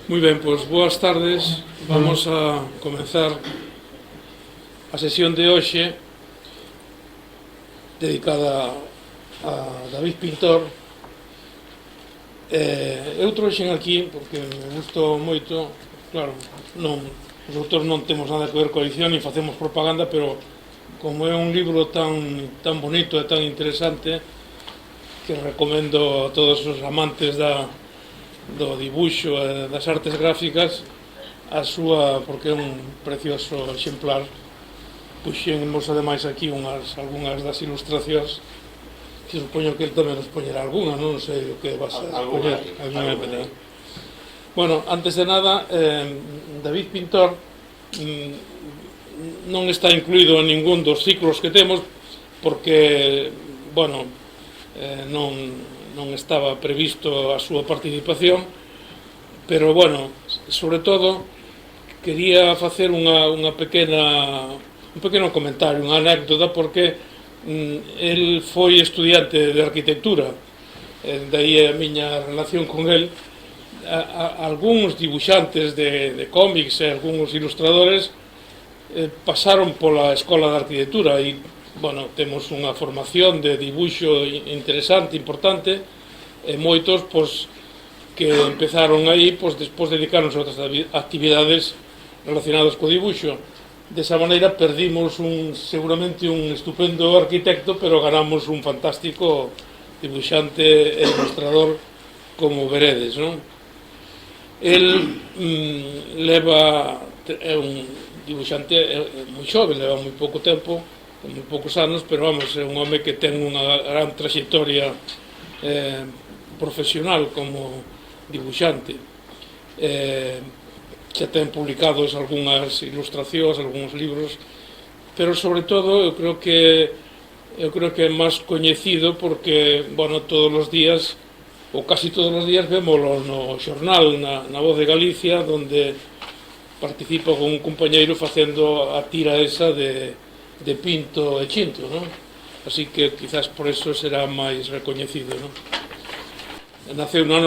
Moi ben, pois boas tardes. Vamos a comenzar a sesión de hoxe dedicada a David Pintor. Eu trouxen aquí porque me gustou moito. Claro, os autores non temos nada que ver coa edición ni facemos propaganda, pero como é un libro tan bonito e tan interesante que recomendo a todos os amantes do dibuixo e das artes gráficas porque é un precioso exemplar. Puxemos ademais aquí algunhas das ilustracións que supoño que el tamén nos poñerá algunha, non sei o que vas a poñer. Bueno, antes de nada, David Pintor non está incluído en ningún dos ciclos que temos porque, bueno, non estaba previsto a súa participación, pero, bueno, sobre todo quería facer un pequeno comentario, unha anécdota, porque el foi estudiante de arquitectura, daí a miña relación con el. Algúns dibuixantes de cómics e algúns ilustradores pasaron pola escola de arquitectura e, bueno, temos unha formación de dibuixo interesante, importante, e moitos, pois, que empezaron aí, pois, despois dedicaronse a outras actividades relacionadas co dibuixo. Desa maneira perdimos seguramente un estupendo arquitecto, pero ganamos un fantástico dibuixante e ilustrador, como veredes, non? El é un dibuixante moi xoven, leva moi pouco tempo, con moi poucos anos, pero vamos, é un home que ten unha gran trayectoria profesional como dibuixante. Xa ten publicados algunhas ilustracións, algúns libros, pero sobre todo eu creo que é máis coñecido porque, bueno, todos os días, ou casi todos os días, vémolo no xornal, na Voz de Galicia, onde participa con un compañeiro facendo a tira esa de Pinto e Chinto, non? Así que quizás por eso será máis recoñecido, non? Naceu no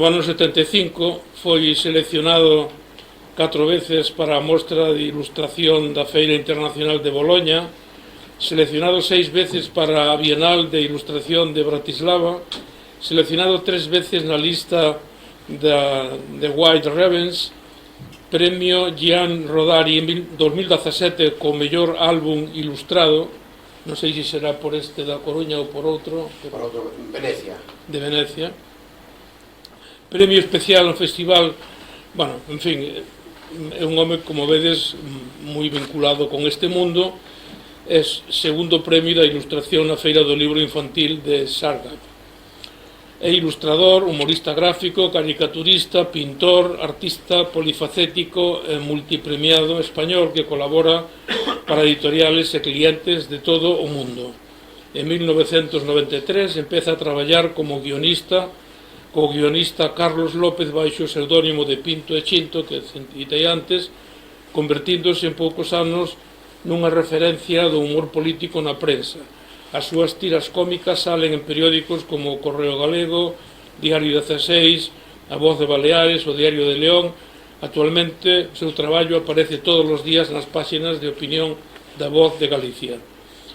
ano 75, foi seleccionado 4 veces para a mostra de ilustración da Feira Internacional de Boloña, seleccionado 6 veces para a Bienal de Ilustración de Bratislava, seleccionado 3 veces na lista de White Ravens, premio Gian Rodari en 2017 co mellor álbum ilustrado, non sei se será por este da Coruña ou por outro, Venecia. De Venecia. Premio especial no festival, bueno, en fin, é un home, como vedes, moi vinculado con este mundo. É segundo premio da ilustración na Feira do Libro Infantil de Sargat. É ilustrador, humorista gráfico, caricaturista, pintor, artista polifacético e multipremiado español que colabora para editoriales e clientes de todo o mundo. En 1993 empeza a traballar como guionista co guionista Carlos López baixo o pseudónimo de Pinto e Chinto, que citei antes, convertíndose en poucos anos nunha referencia do humor político na prensa. As súas tiras cómicas salen en periódicos como o Correo Galego, Diario 16, A Voz de Baleares, o Diario de León. Actualmente, o seu traballo aparece todos os días nas páxinas de opinión da Voz de Galicia.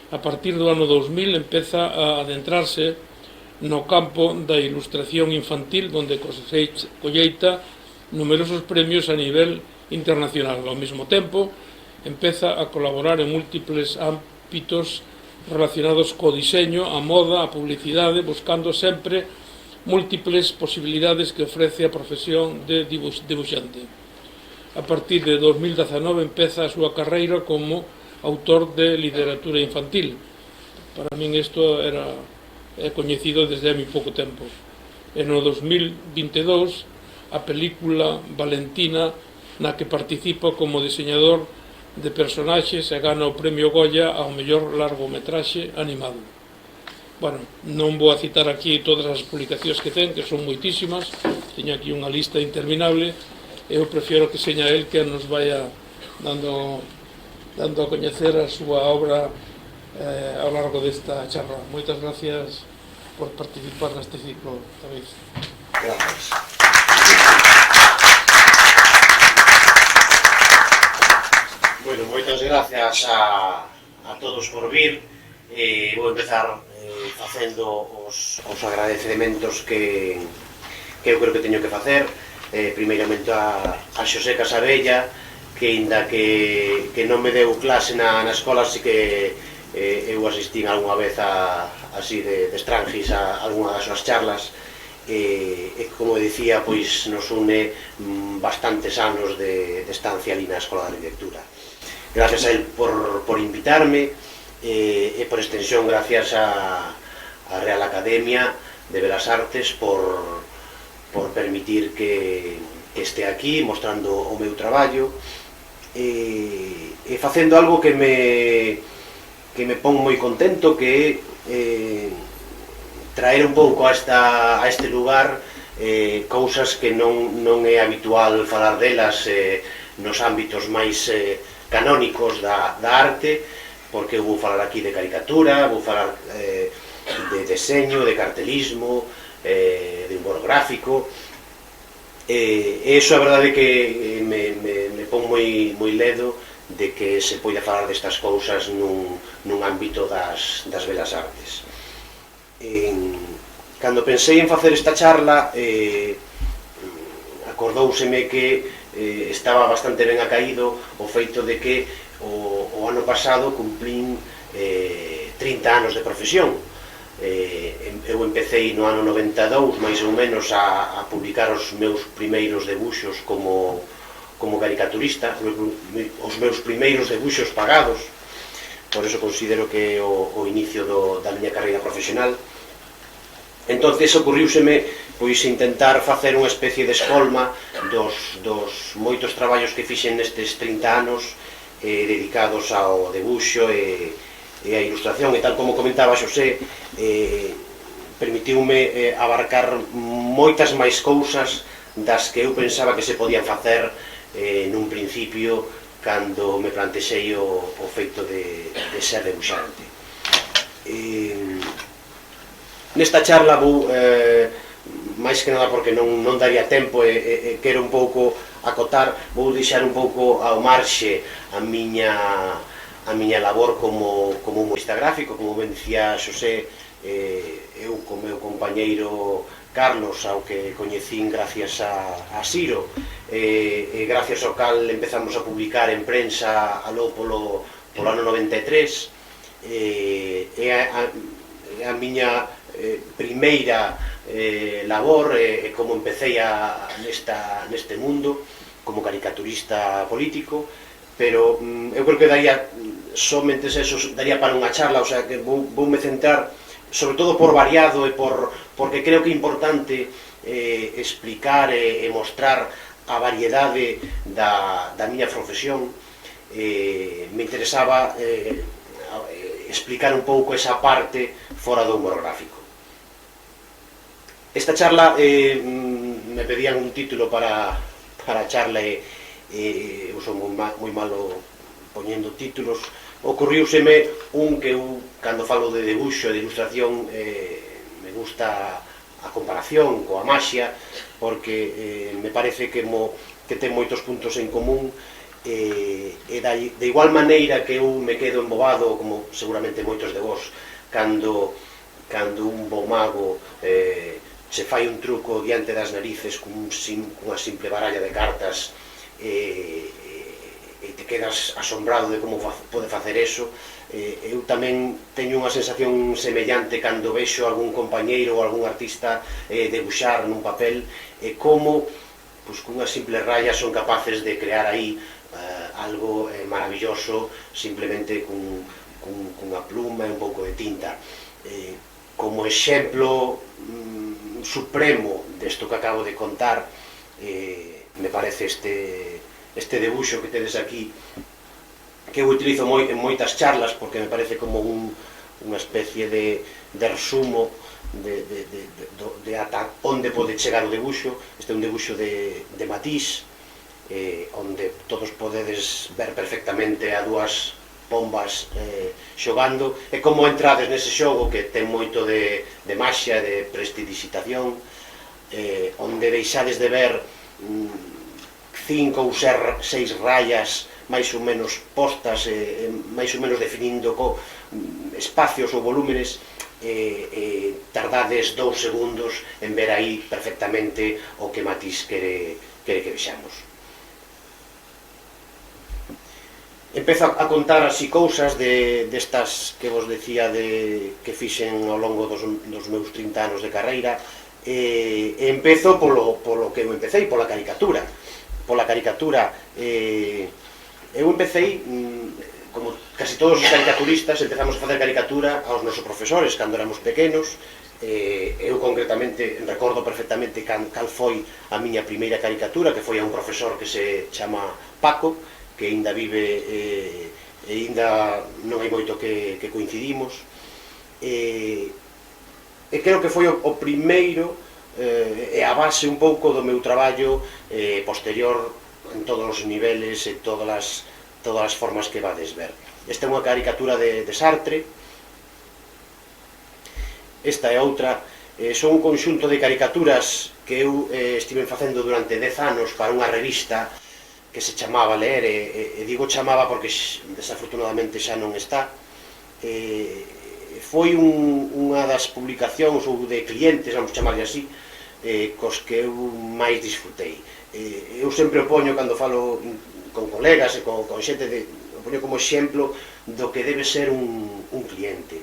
A partir do ano 2000 empeza a adentrarse no campo da ilustración infantil, onde colleita numerosos premios a nivel internacional. Ao mesmo tempo, empeza a colaborar en múltiples ámbitos relacionados co diseño, a moda, a publicidade, buscando sempre múltiples posibilidades que ofrece a profesión de dibuixante. A partir de 2019 empeza a súa carreira como autor de literatura infantil. Para min isto é coñecido desde hai moi pouco tempo. E no 2022 a película Valentina, na que participa como diseñador de personaxes e gana o premio Goya ao mellor largometraxe animado. Bueno, non vou a citar aquí todas as publicacións que ten, que son moitísimas, teño aquí unha lista interminable, e eu prefiro que seña el que nos vaya dando a coñecer a súa obra ao largo desta charla. Moitas gracias por participar neste ciclo, David. Gracias. Bueno, moitas gracias a todos por vir. Vou empezar facendo os agradecementos que eu creo que teño que facer. Primeiramente a Xosé Casabella, que inda que non me deu clase na escola, así que eu asistín algunha vez así de estranjis a algunha das súas charlas. Como dicía, pois nos une bastantes anos de estancia ali na Escola de Arquitectura. Gracias a él por invitarme, e por extensión gracias a Real Academia de Belas Artes por permitir que este aquí mostrando o meu traballo e facendo algo que me pon moi contento, que é traer un pouco a este lugar cousas que non é habitual falar delas nos ámbitos máis canónicos da arte, porque eu vou falar aquí de caricatura, vou falar de deseño, de cartelismo, de humor gráfico, e iso a verdade que me pon moi ledo de que se poida falar destas cousas nun ámbito das belas artes. Cando pensei en facer esta charla, acordóuseme que estaba bastante ben acaído o feito de que o ano pasado cumplín 30 anos de profesión. Eu empecei no ano 92, máis ou menos, a publicar os meus primeiros debuxos como caricaturista, os meus primeiros debuxos pagados. Por eso considero que é o inicio da miña carreira profesional. Entonces ocurriuseme pois intentar facer unha especie de escolma dos moitos traballos que fixen nestes 30 anos dedicados ao debuxo e a ilustración, e tal como comentaba Xosé, permitiume abarcar moitas máis cousas das que eu pensaba que se podían facer nun principio cando me plantexei o feito de ser debuxante. Nesta charla vou, máis que nada porque non daría tempo e quero un pouco acotar, vou deixar un pouco ao marxe a miña labor como humorista gráfico. Como ben dicía Xosé, eu co meu compañeiro Carlos, ao que coñecín gracias a Siro, e gracias ao cal empezamos a publicar en prensa aló polo ano 93, e a miña primeira labor como empecé neste mundo como caricaturista político. Pero eu creo que daría somente eso, daría para unha charla, o sea que voume centrar sobre todo por variado e porque creo que é importante explicar e mostrar a variedade da miña profesión. Me interesaba explicar un pouco esa parte fora do humor gráfico. Esta charla me pedían un título para a charla e eu son moi malo poñendo títulos. Ocurriuseme un que eu, cando falo de debuxo e de ilustración, me gusta a comparación coa maxia, porque me parece que ten moitos puntos en común, e de igual maneira que eu me quedo embobado, como seguramente moitos de vos, cando un bo mago se fai un truco diante das narices cunha simple baralla de cartas e te quedas asombrado de como pode facer eso. Eu tamén teño unha sensación semellante cando vexo algún compañeiro ou algún artista debuxar nun papel, e como cunhas simples rayas son capaces de crear aí algo maravilloso simplemente cunha pluma e un pouco de tinta. Como exemplo supremo desto que acabo de contar, me parece este debuxo que tedes aquí, que eu utilizo en moitas charlas porque me parece como unha especie de resumo de ata onde pode chegar o debuxo. Este é un debuxo de Matisse, onde todos podedes ver perfectamente a dúas pombas xogando, e como entrades nese xogo que ten moito de maxia, de prestidigitación, onde deixades de ver 5 ou 6 rayas máis ou menos postas, máis ou menos definindo espacios ou volúmenes, tardades 2 segundos en ver aí perfectamente o que Matisse quere que vexamos. Empezo a contar así cousas destas que vos decía que fixen ao longo dos meus 30 anos de carreira. Empezo polo que eu empecé, pola caricatura. Eu empecé, como casi todos os caricaturistas, empezamos a facer caricatura aos nosos profesores cando éramos pequenos. Eu concretamente recordo perfectamente cal foi a miña primeira caricatura, que foi a un profesor que se chama Paco, que ainda vive e ainda non hai moito que coincidimos. E creo que foi o primeiro e a base un pouco do meu traballo posterior en todos os niveles e todas as formas que vades ver. Esta é unha caricatura de Sartre. Esta é outra. Son un conxunto de caricaturas que eu estive facendo durante 10 anos para unha revista que se chamaba Leer, e digo chamaba porque desafortunadamente xa non está. Foi unha das publicacións ou de clientes, vamos chamarlle así, cos que eu máis disfrutei. Eu sempre o poño cando falo con colegas e con xente, o poño como exemplo do que debe ser un cliente,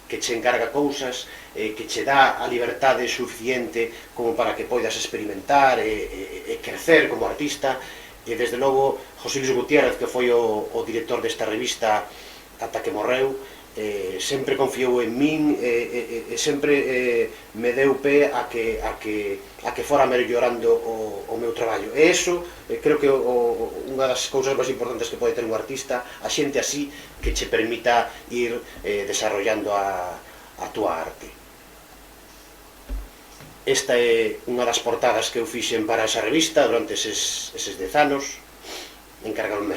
que che encarga cousas, que che dá a liberdade suficiente como para que poidas experimentar e crecer como artista. E desde logo José Luis Gutiérrez, que foi o director desta revista ata que morreu, sempre confiou en min e sempre me deu pé a que fora mellorando o meu traballo. E iso creo que unha das cousas máis importantes que pode ter un artista, a xente así que che permita ir desarrollando a túa arte. Esta é unha das portadas que eu fixen para esa revista durante eses 10 anos. Encargaronme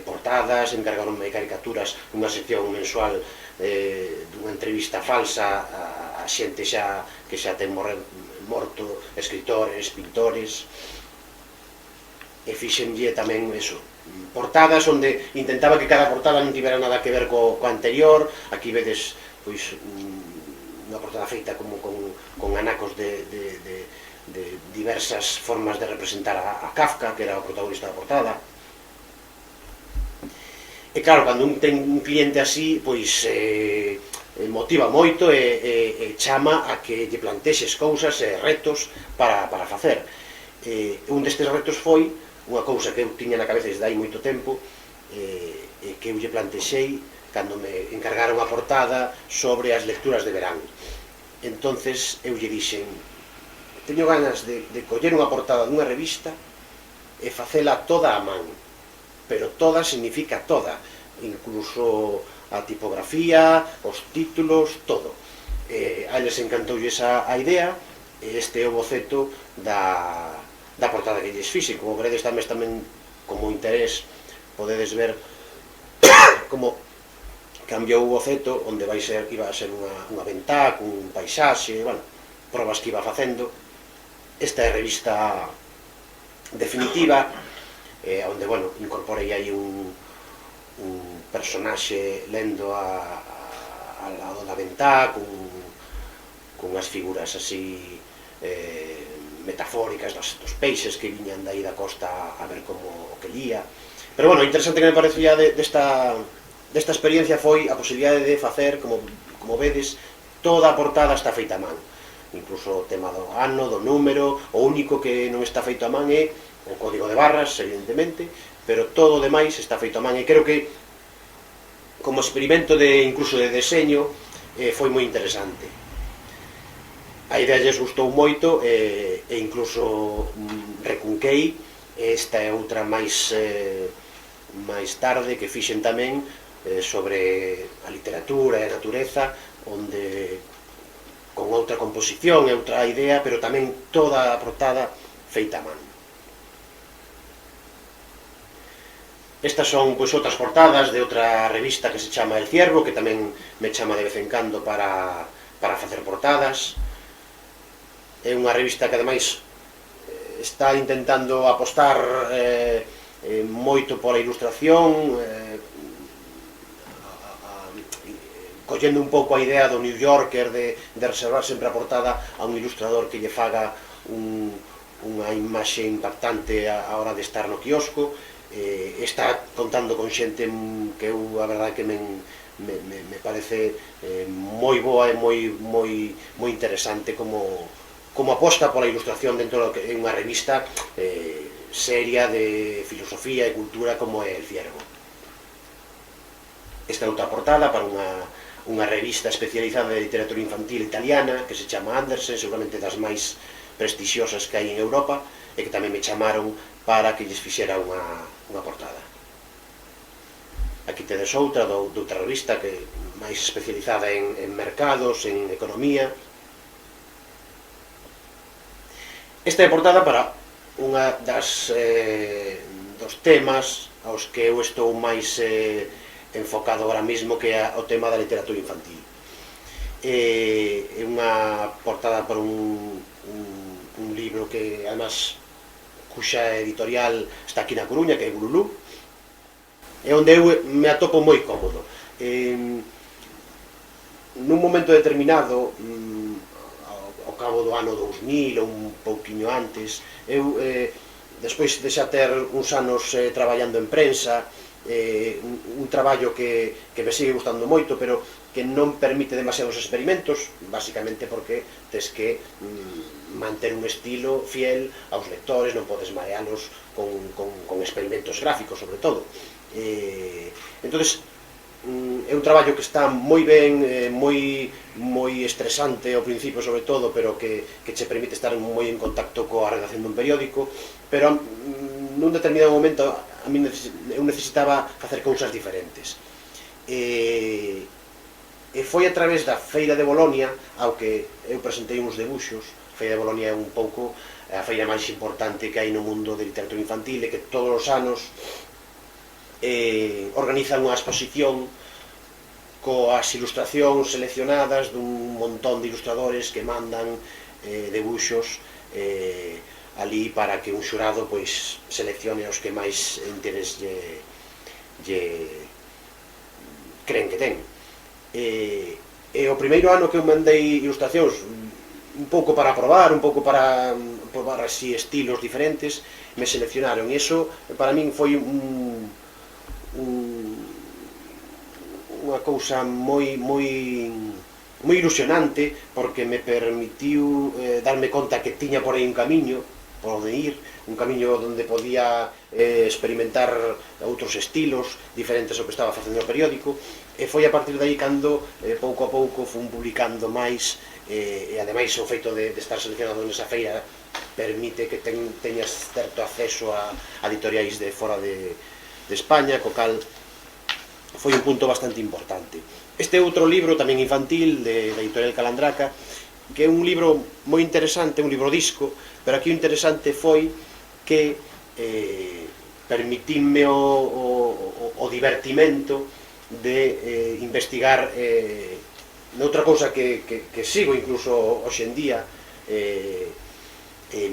portadas, encargaronme caricaturas, unha sección mensual dunha entrevista falsa a xente que xa ten morto, escritores, pintores. E fixenlle tamén eso, portadas onde intentaba que cada portada non tivera nada que ver co anterior. Aquí vedes pois unha portada feita como con anacos de diversas formas de representar a Kafka, que era o protagonista da portada. E claro, cando un ten un cliente así, pois motiva moito e chama a que lle plantexes cousas e retos para facer. Un destes retos foi unha cousa que eu tiña na cabeza desde hai moito tempo, e que eu lle plantexei cando me encargaron a portada sobre as lecturas de verán. Entonces eu lle dixen, teño ganas de coller unha portada dunha revista e facela toda a man, pero toda significa toda, incluso a tipografía, os títulos, todo. A eles encantoulle esa idea, e este é o boceto da portada que lles fixe. Como veredes tamén como interés podedes ver como cambiou o boceto, onde iba a ser unha ventá, cun paisaxe, bueno, probas que iba facendo. Esta é a revista definitiva, onde, bueno, incorporei aí un personaxe lendo ao lado da ventá, con as figuras así metafóricas dos peixes que viñan dai da costa a ver como o que lía. Pero, bueno, o interesante que me parecía desta experiencia foi a posibilidade de facer, como vedes, toda a portada está feita a man. Incluso o tema do ano, do número, o único que non está feito a man é o código de barras, evidentemente, pero todo o demais está feito a man. E creo que, como experimento incluso de deseño, foi moi interesante. A idea lles gustou moito e incluso recunquei. Esta é outra máis tarde que fixen tamén sobre a literatura e a natureza, onde con outra composición e outra idea, pero tamén toda a portada feita a man. Estas son outras portadas de outra revista que se chama El Ciervo, que tamén me chama de vez en cando para facer portadas. É unha revista que ademais está intentando apostar moito pola ilustración, collendo un pouco a idea do New Yorker de reservar sempre a portada a un ilustrador que lle faga unha imaxe impactante a hora de estar no quiosco. Está contando con xente que eu, a verdade, que me parece moi boa e moi interesante como aposta pola ilustración dentro de unha revista seria de filosofía e cultura como é El Ciervo. Esta é outra portada para unha revista especializada de literatura infantil italiana que se chama Andersen, seguramente das máis prestixiosas que hai en Europa, e que tamén me chamaron para que lles fixera unha portada. Aquí tedes outra doutra revista que máis especializada en mercados, en economía. Esta é a portada para unha dos temas aos que eu estou máis enfocado ahora mismo, que é o tema da literatura infantil. É unha portada para un libro que, además, cuxa editorial está aquí na Coruña, que é Bululú, e onde eu me atopo moi cómodo. Nun momento determinado, ao cabo do ano 2000 ou un pouquiño antes, eu, despois de xa ter uns anos traballando en prensa, un traballo que me sigue gustando moito, pero que non permite demasiados experimentos, basicamente porque tes que manter un estilo fiel aos lectores, non podes marealos con experimentos gráficos, sobre todo. Entonces, é un traballo que está moi ben, moi estresante ao principio, sobre todo, pero que che permite estar moi en contacto coa redacción dun periódico, pero nun determinado momento a mí eu necesitaba facer cousas diferentes. E foi a través da Feira de Bolonia ao que eu presentei uns debuxos. A Feira de Bolonia é un pouco a feira máis importante que hai no mundo de literatura infantil, e que todos os anos organizan unha exposición coas ilustracións seleccionadas dun montón de ilustradores que mandan debuxos ali para que un xurado pois seleccione os que máis interés lle creen que ten. E o primeiro ano que eu mandei ilustracións, un pouco para probar, un pouco para probar así estilos diferentes, me seleccionaron, e iso para min foi unha cousa moi ilusionante, porque me permitiu darme conta que tiña por aí un camiño por onde ir, un camiño onde podía experimentar outros estilos diferentes ao que estaba facendo no periódico, e foi a partir de aí cando pouco a pouco fun publicando máis, e ademais o feito de estar seleccionado nesa feira permite que teñas certo acceso a editoriais de fora de España, co cal foi un punto bastante importante. Este outro libro, tamén infantil, da editorial Calandraca, que é un libro moi interesante, un libro disco, pero aquí o interesante foi que permitime o divertimento de investigar noutra cousa que sigo incluso hoxe en día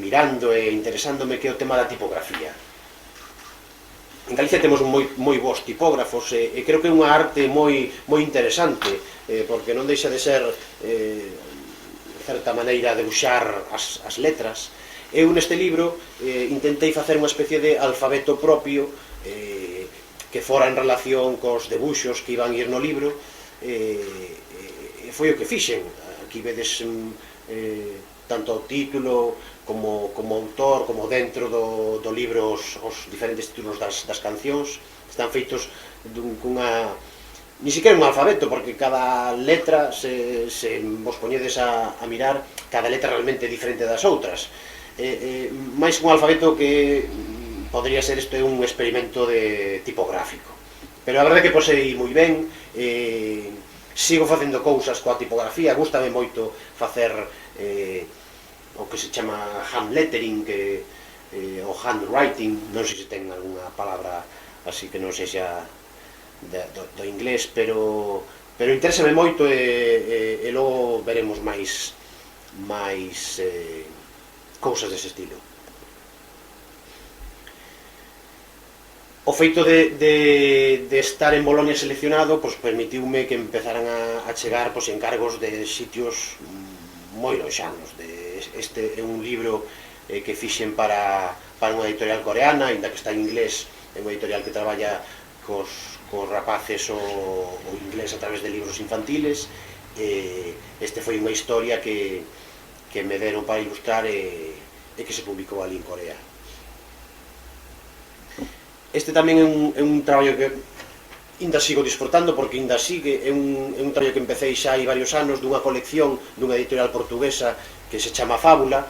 mirando e interesándome, que é o tema da tipografía. En Galicia temos moi bons tipógrafos, e creo que é unha arte moi interesante, porque non deixa de ser de certa maneira debuxar as letras. Eu neste libro intentei facer unha especie de alfabeto propio que fora en relación cos debuxos que iban ir no libro, e foi o que fixen. Aquí vedes tanto o título como autor, como dentro do libro os diferentes títulos das cancións. Están feitos cunha... Ni siquiera un alfabeto, porque cada letra, se vos poñedes a mirar, cada letra realmente é diferente das outras. máis un alfabeto que podría ser isto un experimento tipográfico. Pero a verdade é que posei moi ben, sigo facendo cousas coa tipografía, gústame moito facer o que se chama hand lettering, o handwriting, non sei se ten algunha palabra así que non sexa do inglés, pero interésame moito, e logo veremos máis cousas dese estilo. O feito de estar en Bolonia seleccionado pois, permitiume que empezaran a chegar pois, encargos de sitios moi lonxanos. Este é un libro que fixen para unha editorial coreana, ainda que está en inglés, é unha editorial que traballa cos rapaces o inglés a través de libros infantiles. Este foi unha historia que me deron para ilustrar e que se publicou ali en Corea. Este tamén é un traballo que ainda sigo disfrutando, porque ainda sigue, é un traballo que empecé xa hai varios anos dunha colección dunha editorial portuguesa que se chama Fábula,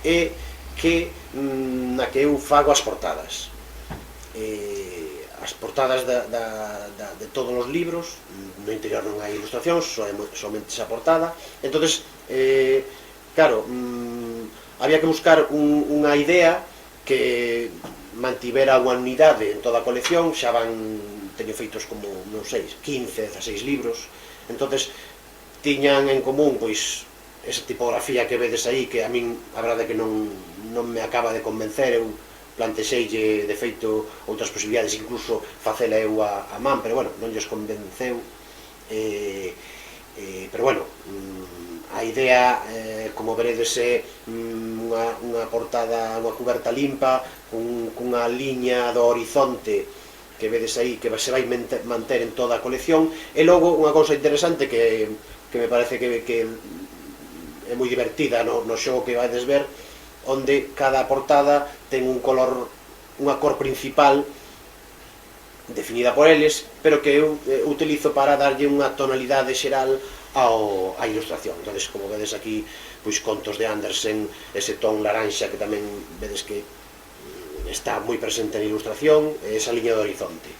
e que na que eu fago as portadas. As portadas de todos os libros, no interior non hai ilustracións, somente esa portada. Entonces, claro, había que buscar unha idea que mantivera unha unidade en toda a colección. Xa teño feitos como, non sei, 15, 16 libros. Entonces, tiñan en común, pois, esa tipografía que vedes aí, que a min, a verdade é que non me acaba de convencer. Eu plantexeille, de feito, outras posibilidades, incluso facela eu a man, pero, bueno, non lles convenceu. Pero, bueno, a idea, como veredes, é unha portada, unha cuberta limpa, cunha liña do horizonte que vedes aí, que se vai manter en toda a colección. E logo, unha cousa interesante que me parece que é moi divertida no xogo que vades ver, onde cada portada ten un color, unha cor principal definida por eles, pero que eu utilizo para darlle unha tonalidade xeral á ilustración. Entón, como vedes aquí, pois contos de Andersen, ese ton laranxa que tamén vedes que está moi presente na ilustración, esa liña do horizonte.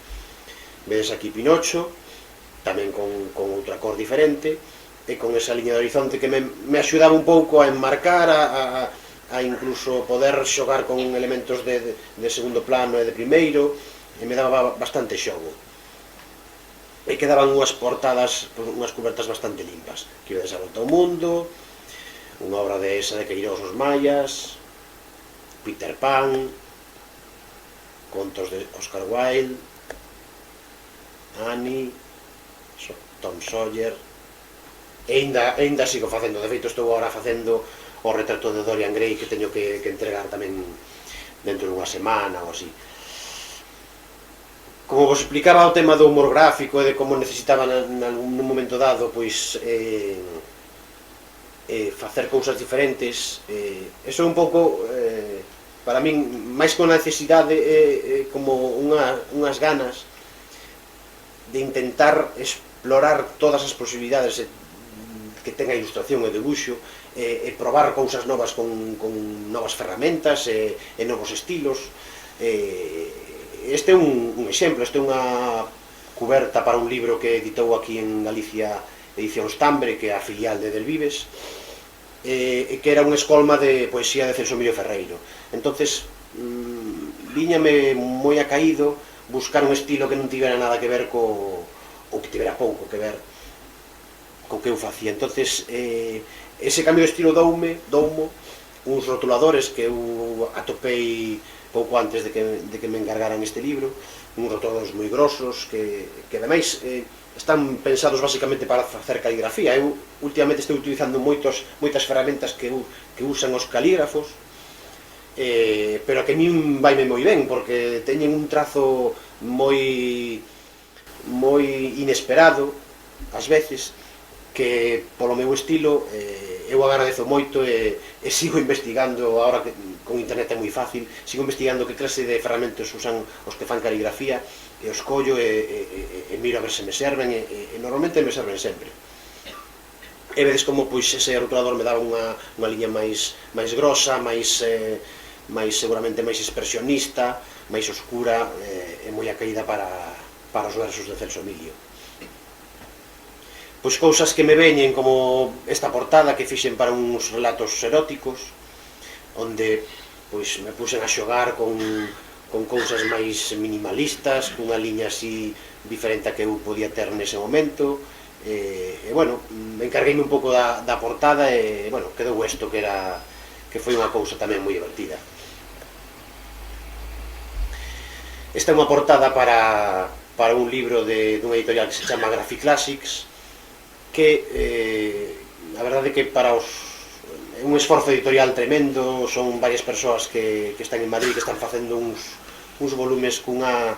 Vedes aquí Pinocho, tamén con outra cor diferente, e con esa liña do horizonte que me axudaba un pouco a enmarcar, a incluso poder xogar con elementos de segundo plano e de primeiro, e me daba bastante xogo. E quedaban unhas portadas, unhas cubertas bastante limpas. Aquí vedes A Volta ao Mundo, unha obra de esa de Queiroz os Maias, Peter Pan, contos de Oscar Wilde, Annie, Tom Sawyer. E ainda sigo facendo, de feito estou agora facendo o retrato de Dorian Gray, que teño que entregar tamén dentro dunha semana ou así. Como vos explicaba, o tema do humor gráfico e de como necesitaba nun momento dado pois facer cousas diferentes, eso é un pouco, para min, máis que unha necesidade, como unhas ganas de intentar explorar todas as posibilidades que ten a ilustración e o debuxo, e probar cousas novas con novas ferramentas e novos estilos. Este é un exemplo, este é unha cuberta para un libro que editou aquí en Galicia Edicións Tambre, que é a filial de Delvives, que era unha escolma de poesía de Celso Emilio Ferreiro. Entonces, viñame moi acaído buscar un estilo que non tivera nada que ver ou que tivera pouco que ver co que eu facía. Entonces, ese cambio de estilo doumo uns rotuladores que eu atopei pouco antes de que me encargaran este libro, uns rotuladores moi grosos que ademais están pensados basicamente para facer caligrafía. Eu últimamente estou utilizando moitas ferramentas que usan os calígrafos, pero que a min vaime moi ben, porque teñen un trazo moi inesperado ás veces, que polo meu estilo eu agradezo moito, e sigo investigando. Agora que con internet é moi fácil, sigo investigando que clase de ferramentas usan os que fan caligrafía, e os collo e miro a ver se me serven, e normalmente me serven sempre. E vedes como pois ese rotulador me daba unha liña máis grosa, máis seguramente máis expresionista, máis oscura, e moi acaída para os versos de Celso Emilio. Pois cousas que me veñen, como esta portada que fixen para uns relatos eróticos, onde pois me puxen a xogar con cousas máis minimalistas, cunha liña así diferente a que eu podía ter nese momento, e bueno, me encargueime un pouco da portada, e bueno, quedou isto, que foi unha cousa tamén moi divertida. Esta é unha portada para un libro dunha editorial que se chama Graphic Classics, que a verdade é que é un esforzo editorial tremendo, son varias persoas que están en Madrid, que están facendo uns volumes cunha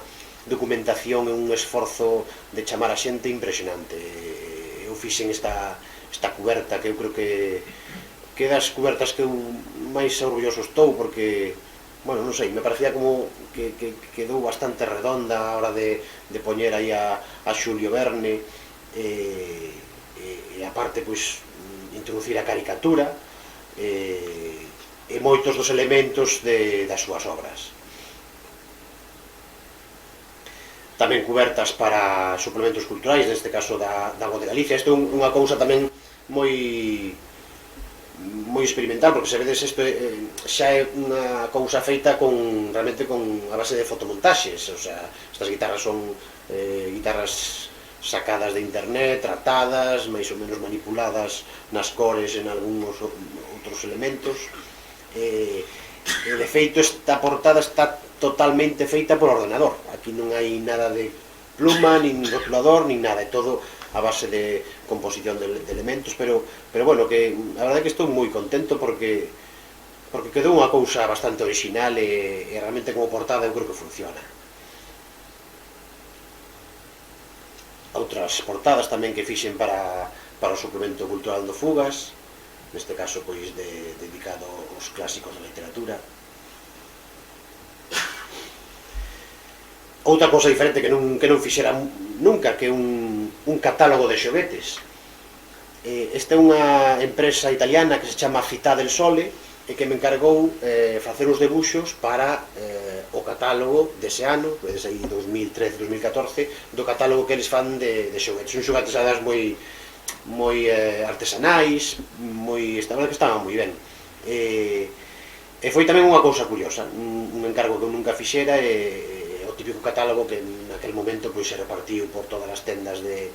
documentación e un esforzo de chamar a xente impresionante. Eu fixen esta cuberta, que eu creo que das cubertas que eu máis orgulloso estou, porque, bueno, non sei, me parecía como que quedou bastante redonda a hora de poñer aí a Xulio Verne, e aparte, pois, introducir a caricatura e moitos dos elementos das súas obras. Tamén cubertas para suplementos culturais, neste caso da Voz de Galicia. Isto é unha cousa tamén moi experimental, porque se vedes isto xa é unha cousa feita realmente con a base de fotomontaxes, o sea, estas guitarras son guitarras sacadas de internet, tratadas, máis ou menos manipuladas nas cores en algúns outros elementos, e de feito esta portada está totalmente feita por ordenador. Aquí non hai nada de pluma, nin rotulador, nin nada, é todo a base de composición de elementos, pero bueno, que a verdade é que estou moi contento porque quedou unha cousa bastante original e realmente como portada eu creo que funciona. Outras portadas tamén que fixen para o suplemento cultural do Fugas, neste caso pois dedicado aos clásicos da literatura. Outra cousa diferente que non fixera nunca, que un catálogo de xoguetes. Esta é unha empresa italiana que se chama Città del Sole e que me encargou facer os debuxos para o catálogo dese ano, desde aí 2013-2014, do catálogo que eles fan de xoguetes. Son xoguetes además moi artesanais, esta verdade que estaban moi ben. E foi tamén unha cousa curiosa, un encargo que eu nunca fixera, o típico catálogo que naquel momento pois se repartiu por todas as tendas de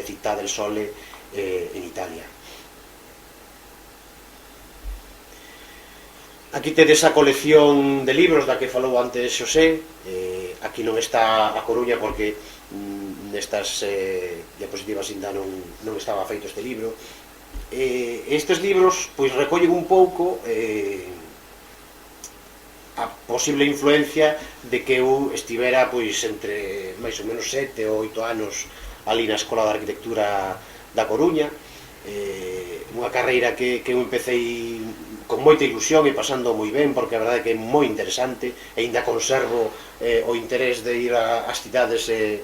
Città del Sole en Italia. Aquí tedes a colección de libros da que falou antes Xosé. Aquí non está a Coruña porque nestas diapositivas ainda non estaba feito este libro. Estes libros pois recollen un pouco a posible influencia de que eu estivera pois entre máis ou menos 7 ou 8 anos ali na Escola de Arquitectura da Coruña, unha carreira que eu empecéi con moita ilusión e pasando moi ben, porque a verdade é que é moi interesante e ainda conservo o interés de ir ás cidades e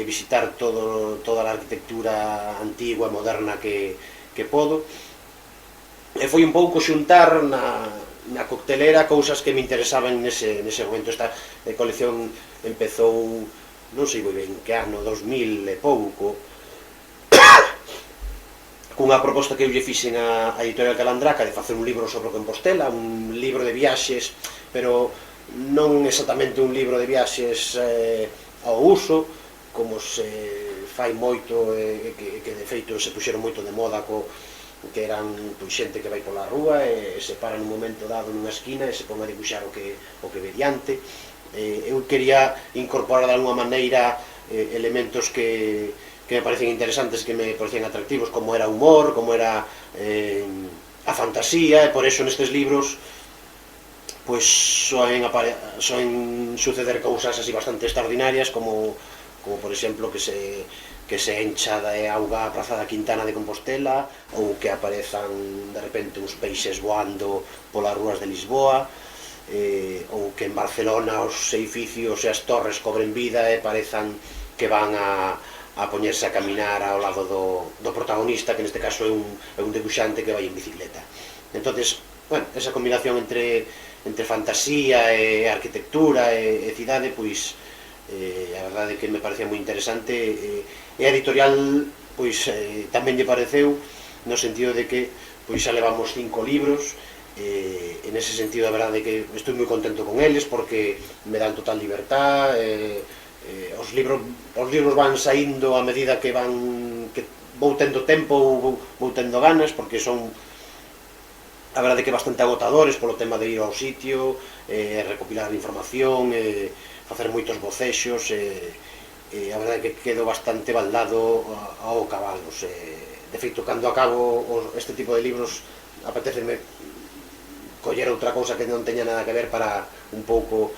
visitar toda a arquitectura antigua e moderna que podo. E foi un pouco xuntar na coctelera cousas que me interesaban nese momento. Esta colección empezou, non sei moi ben que ano, 2000 e pouco, cunha proposta que eu lle fixen a editorial Calandraca de facer un libro sobre Compostela, un libro de viaxes, pero non exactamente un libro de viaxes ao uso, como se fai moito e que de feito se puxeron moito de moda que eran xente que vai pola rúa e se para nun momento dado nunha esquina e se pon a dibuixar o que ve diante. Eu quería incorporar de alguma maneira elementos que me parecen interesantes, que me parecían atractivos, como era o humor, como era a fantasía, e por eso nestes libros pois soen suceder cousas así bastante extraordinarias, como por exemplo que se encha de auga a Praza da Quintana de Compostela, ou que aparezan de repente uns peixes voando polas rúas de Lisboa, ou que en Barcelona os edificios e as torres cobren vida e parezan que van a poñerse a caminar ao lado do protagonista, que neste caso é un debuxante que vai en bicicleta. Entonces, bueno, esa combinación entre fantasía e arquitectura e cidade, pois a verdade é que me parecía moi interesante, e a editorial pois tamén lle pareceu, no sentido de que pois xa levamos 5 libros, en ese sentido a verdade é que estou moi contento con eles porque me dan total libertad. Os libros van saindo a medida que vou tendo tempo ou vou tendo ganas, porque son a verdade que bastante agotadores polo tema de ir ao sitio, recopilar información, facer moitos bocexos, e a verdade é que quedo bastante baldado ao cabalos. De feito, cando acabo este tipo de libros, apeteceme coller outra cousa que non teña nada que ver para un pouco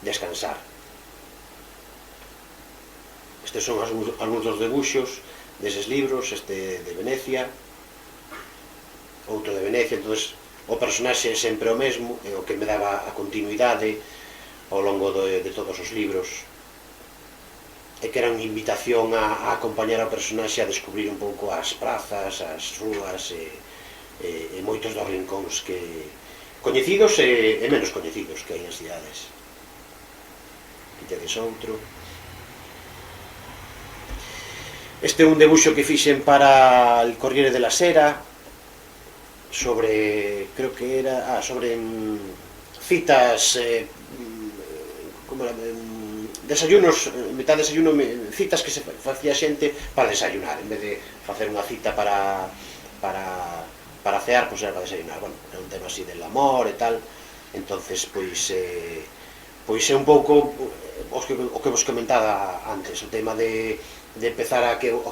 descansar. Estes son algúns dos debuxos deses libros, este de Venecia, outro de Venecia. Entonces, o personaxe é sempre o mesmo, é o que me daba a continuidade ao longo de todos os libros, e que era unha invitación a acompañar ao personaxe a descubrir un pouco as prazas, as rúas e moitos dos rincóns que coñecidos e menos coñecidos que hai nas cidades. Aquí tedes outro. Este é un debuxo que fixen para el Corriere della Sera sobre, creo que era, sobre citas, como era, desayunos, mitad desayuno, citas que se facía xente para desayunar, en vez de facer unha cita para cear, pois era para desayunar. Bueno, era un tema así del amor e tal. Entonces, pois é un pouco o que vos comentaba antes, o tema de empezar a que o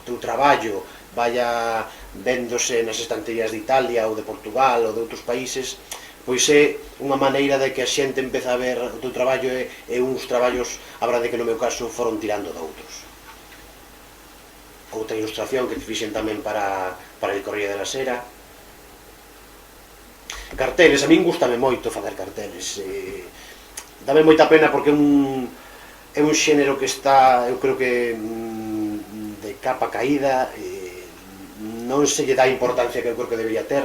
teu traballo vaya vendose nas estanterías de Italia ou de Portugal ou de outros países, pois é unha maneira de que a xente empeza a ver o teu traballo e uns traballos, a verdade que no meu caso foron tirando de outros. Outra ilustración que fixen tamén para el Corriere della Sera. Carteles, a min gustame moito facer carteles. Dame moita pena porque é un xénero que está, eu creo que de capa caída, non se lle dá a importancia que eu creo que debería ter.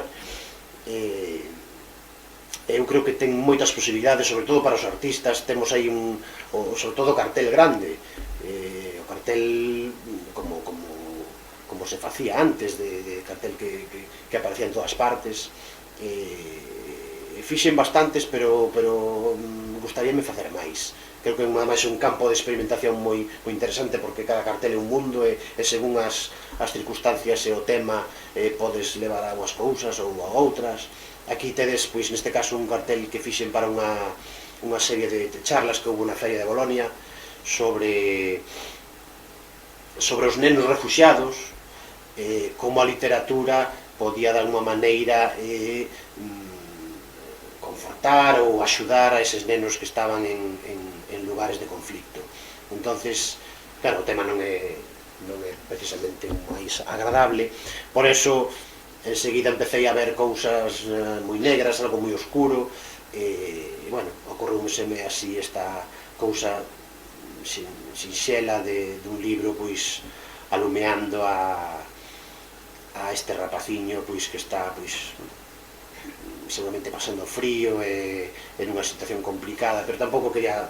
Eu creo que ten moitas posibilidades, sobre todo para os artistas. Temos aí sobre todo o cartel grande, o cartel como se facía antes, de cartel que aparecía en todas partes. Fixen bastantes, pero gustaríame facer máis. Creo que é un campo de experimentación moi interesante, porque cada cartel é un mundo e según as circunstancias e o tema podes levar a unhas cousas ou a outras. Aquí tedes, pois neste caso, un cartel que fixen para unha serie de charlas que houve na Feria de Bolonia sobre os nenos refuxiados, como a literatura podía de alguma maneira confortar ou axudar a eses nenos que estaban en lugares de conflicto. Entonces, claro, o tema non é precisamente o máis agradable, por eso enseguida empecé a ver cousas moi negras, algo moi oscuro, e, bueno, ocorreuseme así esta cousa sinxela dun libro, pois, alumeando a este rapaciño, pois, que está, pois, seguramente pasando frío e nunha situación complicada, pero tampouco quería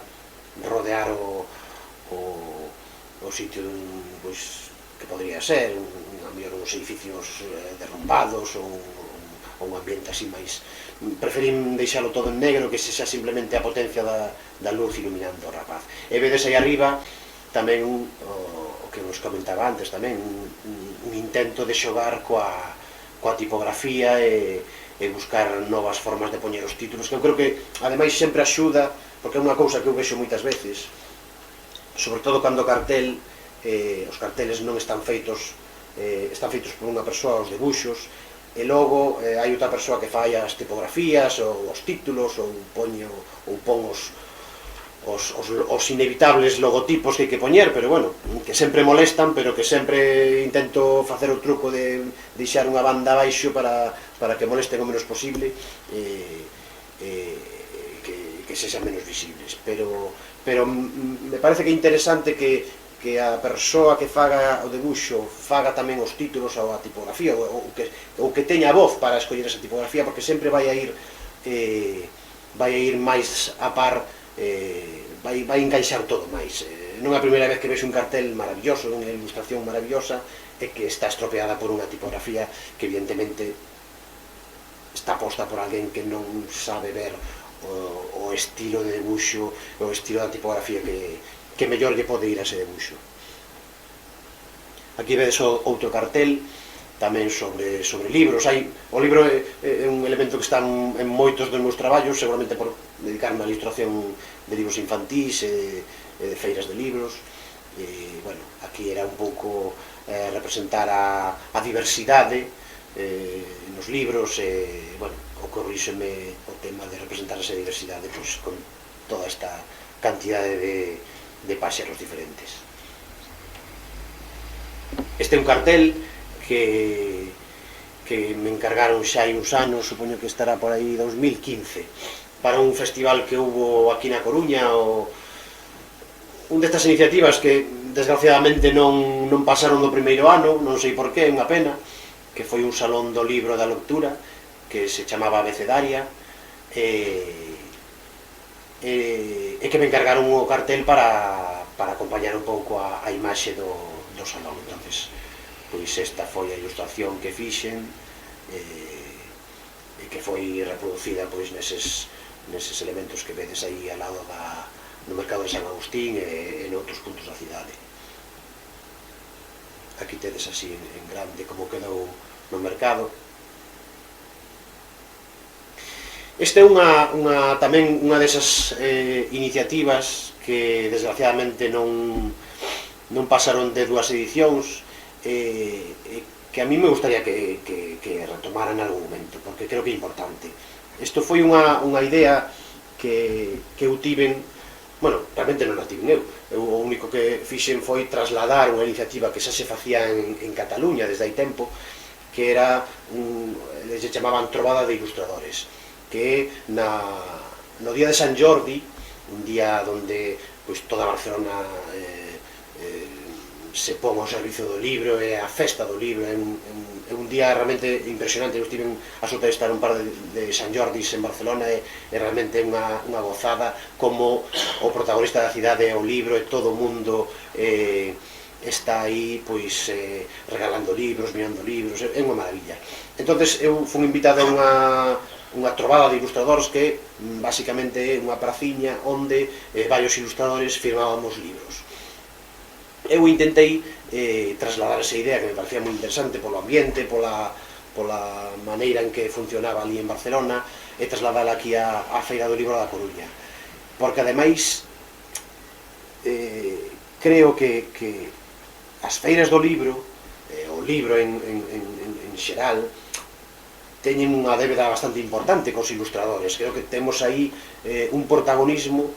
rodear o sitio pois, que podría ser a mellor uns edificios derrumbados ou un ambiente así máis. Preferín deixalo todo en negro, que sexa simplemente a potencia da luz iluminando o rapaz. E vedes aí arriba tamén o que vos comentaba antes tamén, un intento de xogar coa tipografía e buscar novas formas de poñer os títulos, que eu creo que ademais sempre axuda, porque é unha cousa que eu vexo moitas veces, sobre todo cando o cartel, os carteles non están feitos por unha persoa, os debuxos, e logo hai outra persoa que fai as tipografías ou os títulos ou pon os inevitables logotipos que hai que poñer, pero bueno, que sempre molestan, pero que sempre intento facer o truco de deixar unha banda abaixo para que molesten o menos posible, que sexan menos visibles. Pero me parece que é interesante que a persoa que faga o debuxo faga tamén os títulos ou a tipografía, ou que teña voz para escoller esa tipografía, porque sempre vai a ir máis a par, vai encaixar todo máis. Non é a primeira vez que vexo un cartel maravilloso, unha ilustración maravillosa, e que está estropeada por unha tipografía que evidentemente está posta por alguén que non sabe ver o estilo de debuxo, o estilo da tipografía que mellor lle pode ir a ese debuxo. Aquí vedes outro cartel tamén sobre libros. O libro é un elemento que está en moitos dos meus traballos, seguramente por dedicarme á ilustración de libros infantís e de feiras de libros. Bueno, aquí era un pouco representar a diversidade nos libros, bueno, ocorríseme o tema de representar esa diversidade pois, con toda esta cantidade de páxaros diferentes. Este é un cartel que me encargaron xa hai uns anos, supoño que estará por aí 2015, para un festival que hubo aquí na Coruña, un destas iniciativas que desgraciadamente non pasaron do primeiro ano, non sei por qué, é unha pena, que foi un salón do libro da lectura que se chamaba Abecedaria, e que me encargaron o cartel para acompañar un pouco a imaxe do salón. Entonces, pois esta foi a ilustración que fixen e que foi reproducida pois neses elementos que vedes aí ao lado no mercado de San Agustín e noutros puntos da cidade. Aquí tedes así en grande como quedou no mercado. Esta é tamén unha desas iniciativas que desgraciadamente non pasaron de 2 edicións, que a mí me gustaría que retomaran en algún momento, porque creo que é importante. Isto foi unha idea que eu tiven, bueno, realmente non a tiven eu, o único que fixen foi trasladar unha iniciativa que xa se facía en Cataluña desde hai tempo, que era, se chamaban Trovada de Ilustradores, que no día de San Jordi, un día onde toda Barcelona se pon ao servizo do libro, é a festa do libro, é un día realmente impresionante. Eu tive a sorte de estar un par de San Jordis en Barcelona e realmente é unha gozada como o protagonista da cidade é o libro e todo o mundo está aí pois regalando libros, mirando libros, é unha maravilla. Entonces eu fui invitado a unha trovada de ilustradores que basicamente é unha praciña onde varios ilustradores firmábamos libros. Eu intentei trasladar esa idea que me parecía moi interesante polo ambiente, pola maneira en que funcionaba ali en Barcelona, e trasladala aquí á Feira do Libro da Coruña, porque ademais creo que as feiras do libro, o libro en xeral, teñen unha débeda bastante importante cos ilustradores. Creo que temos aí un protagonismo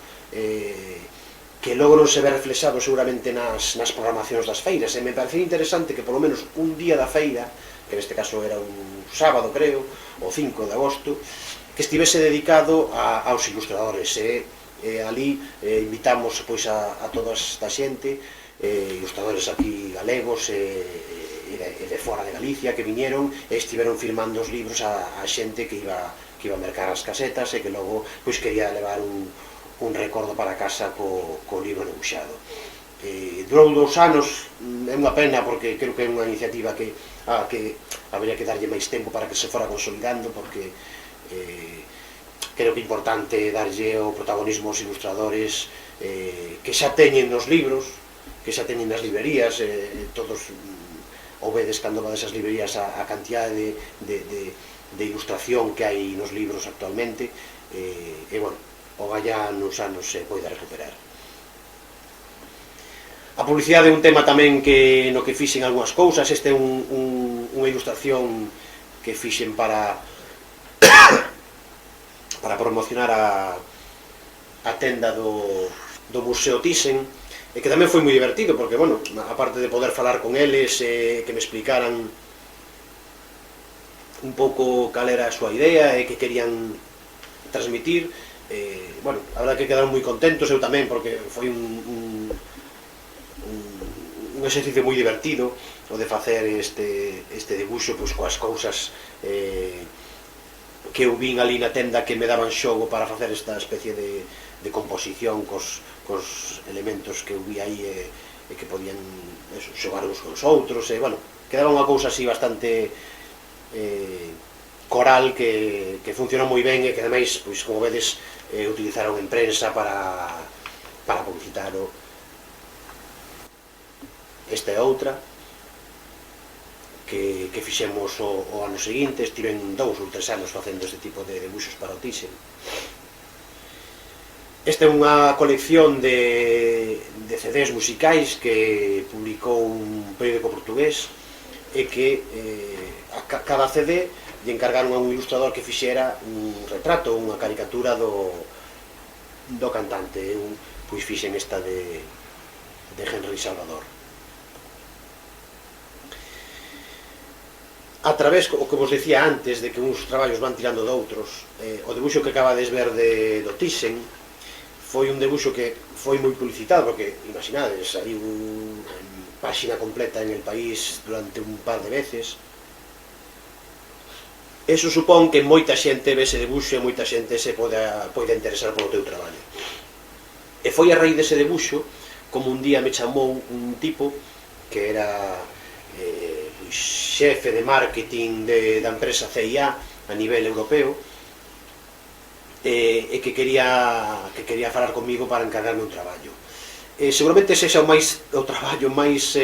que logo non se ve reflexado seguramente nas programacións das feiras, e me parecía interesante que polo menos un día da feira, que neste caso era un sábado creo, o 5 de agosto, que estivese dedicado aos ilustradores, e ali invitamos pois a toda esta xente, ilustradores aquí galegos e de fora de Galicia que viñeron e estiveron firmando os libros a xente que iba a mercar as casetas e que logo pois quería levar un recordo para casa co libro debuxado. Durou 2 anos, é unha pena porque creo que é unha iniciativa que habría que darlle máis tempo para que se fora consolidando, porque creo que é importante darlle o protagonismo aos ilustradores que xa teñen nos libros, que xa teñen nas librerías, todos o vedes cando vades as librerías a cantidade de ilustración que hai nos libros actualmente, e bueno, o gallá nos anos se poida recuperar. A publicidade é un tema tamén no que fixen algunhas cousas. Este é unha ilustración que fixen para promocionar a tenda do Museo Thyssen, e que tamén foi moi divertido, porque, bueno, aparte de poder falar con eles e que me explicaran un pouco cal era a súa idea e que querían transmitir, bueno, a verdade que quedaron moi contentos, eu tamén, porque foi un exercicio moi divertido o de facer este debuxo pois coas cousas que eu vin ali na tenda que me daban xogo para facer esta especie de composición cos elementos que eu vi aí e que podían xogar uns cos outros, e, bueno, quedaba unha cousa así bastante coral que funcionou moi ben e que, ademais, pois, como vedes, utilizaron en prensa para publicitaro. Esta é outra que fixemos o ano seguinte. Estiven 2 ou 3 anos facendo este tipo de debuxos para o Thyssen. Esta é unha colección de CDs musicais que publicou un periódico portugués e que a cada CD lle encargaron a un ilustrador que fixera un retrato, unha caricatura do cantante. Eu pois fixen esta de Henry Salvador. A través, o que vos decía antes, de que uns traballos van tirando de outros, o debuxo que acabades ver do Thyssen foi un debuxo que foi moi publicitado, porque, imaginades, saiu páxina completa en El País durante un par de veces. Eso supón que moita xente ve ese debuxo e moita xente se pode interesar polo teu traballo. E foi a raíz dese debuxo como un día me chamou un tipo que era xefe de marketing da empresa CIA a nivel europeo, e que quería falar comigo para encargarme un traballo. Seguramente sexa o traballo máis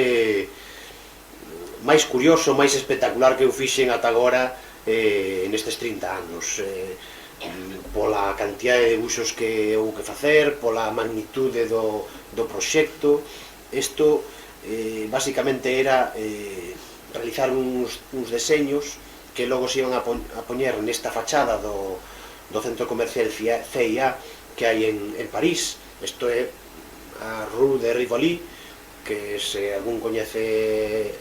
curioso, máis espectacular que eu fixen ata agora nestes 30 anos, pola cantidad de debuxos que houve que facer, pola magnitude do proxecto. Isto basicamente era realizar uns deseños que logo se iban a poñer nesta fachada do centro comercial CIA que hai en París. Isto é a Rue de Rivoli, que se algún coñece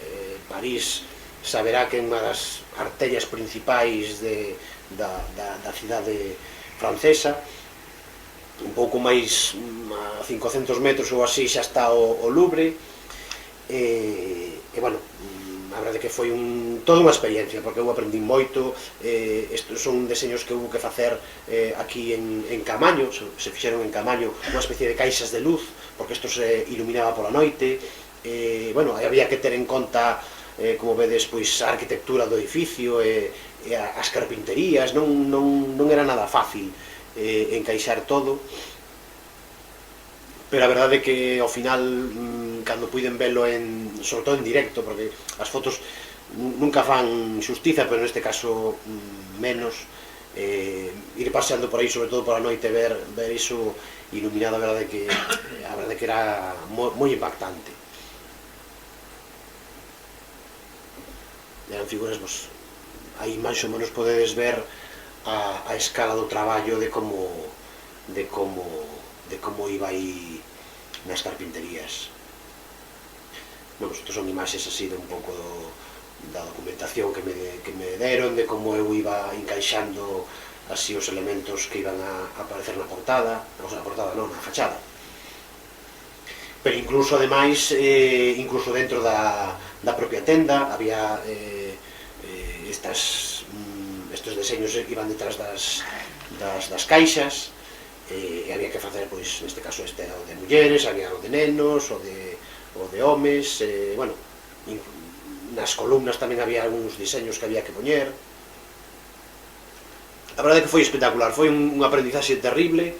París saberá que é unha das arterias principais da cidade francesa. Un pouco máis a 500 metros ou así xa está o Louvre. E bueno, a verdade que foi toda unha experiencia, porque eu aprendi moito. Estes son deseños que houve que facer aquí en Camaño, se fixeron en Camaño unha especie de caixas de luz, porque isto se iluminaba pola noite. Bueno, había que ter en conta, como vedes, pois a arquitectura do edificio e as carpinterías. Non era nada fácil encaixar todo, pero a verdade é que ao final, cando puiden velo sobre todo en directo, porque as fotos nunca fan xustiza, pero neste caso menos, ir paseando por aí, sobre todo pola noite, ver iso iluminado, a verdade que era moi impactante. Eran figuras, aí máis ou menos podedes ver a escala do traballo de como iba aí nas carpinterías. Estos son imaxes así de un pouco da documentación que me deron, de como eu iba encaixando así os elementos que iban a aparecer na portada, na fachada. Pero incluso, ademais, incluso dentro da propia tenda había estes deseños que iban detrás das caixas, e había que facer, pois, neste caso, este o de mulleres, había o de nenos, o de homes. Bueno, nas columnas tamén había algúns diseños que había que poñer. A verdade é que foi espectacular, foi un aprendizaxe terrible,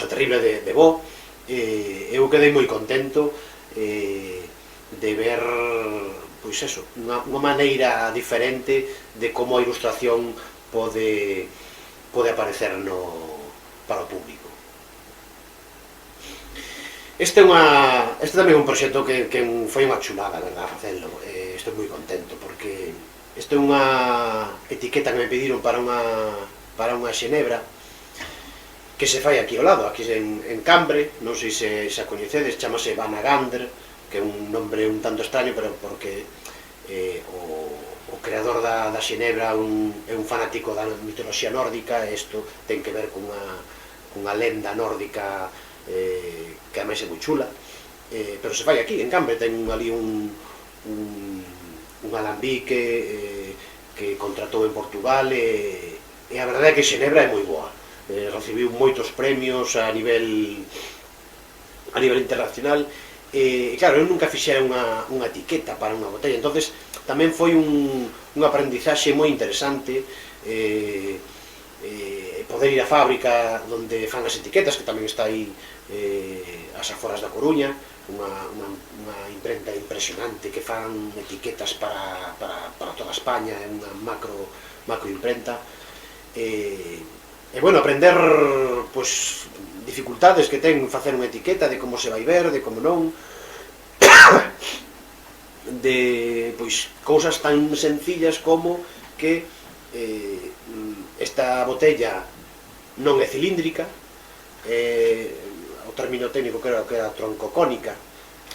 terrible de bo. Eu quedei moi contento de ver, pois eso, unha maneira diferente de como a ilustración pode aparecer para o público. Este tamén é un proxecto que foi unha chulada, verdad, facelo. Estou moi contento, porque isto é unha etiqueta que me pediron para unha xenebra que se fai aquí ao lado, aquí en Cambre. Non sei se a coñecedes, chamase Banagander, que é un nombre un tanto extraño, pero porque o creador da xenebra é un fanático da mitoloxía nórdica, e isto ten que ver cunha lenda nórdica que ademais é moi chula. Pero se fai aquí, en Cambre. Ten ali un alambique que contratou en Portugal, e a verdade é que xenebra é moi boa. Recibiu moitos premios a nivel internacional, e claro, eu nunca fixera unha etiqueta para unha botella, entonces tamén foi un aprendizaxe moi interesante, poder ir á fábrica onde fan as etiquetas, que tamén está aí a as aforas da Coruña, unha imprenta impresionante que fan etiquetas para toda España, é unha macro imprenta. E bueno, aprender pois dificultades que ten facer unha etiqueta, de como se vai ver, de como non, de pois cousas tan sencillas como que esta botella non é cilíndrica, o término técnico creo que era troncocónica.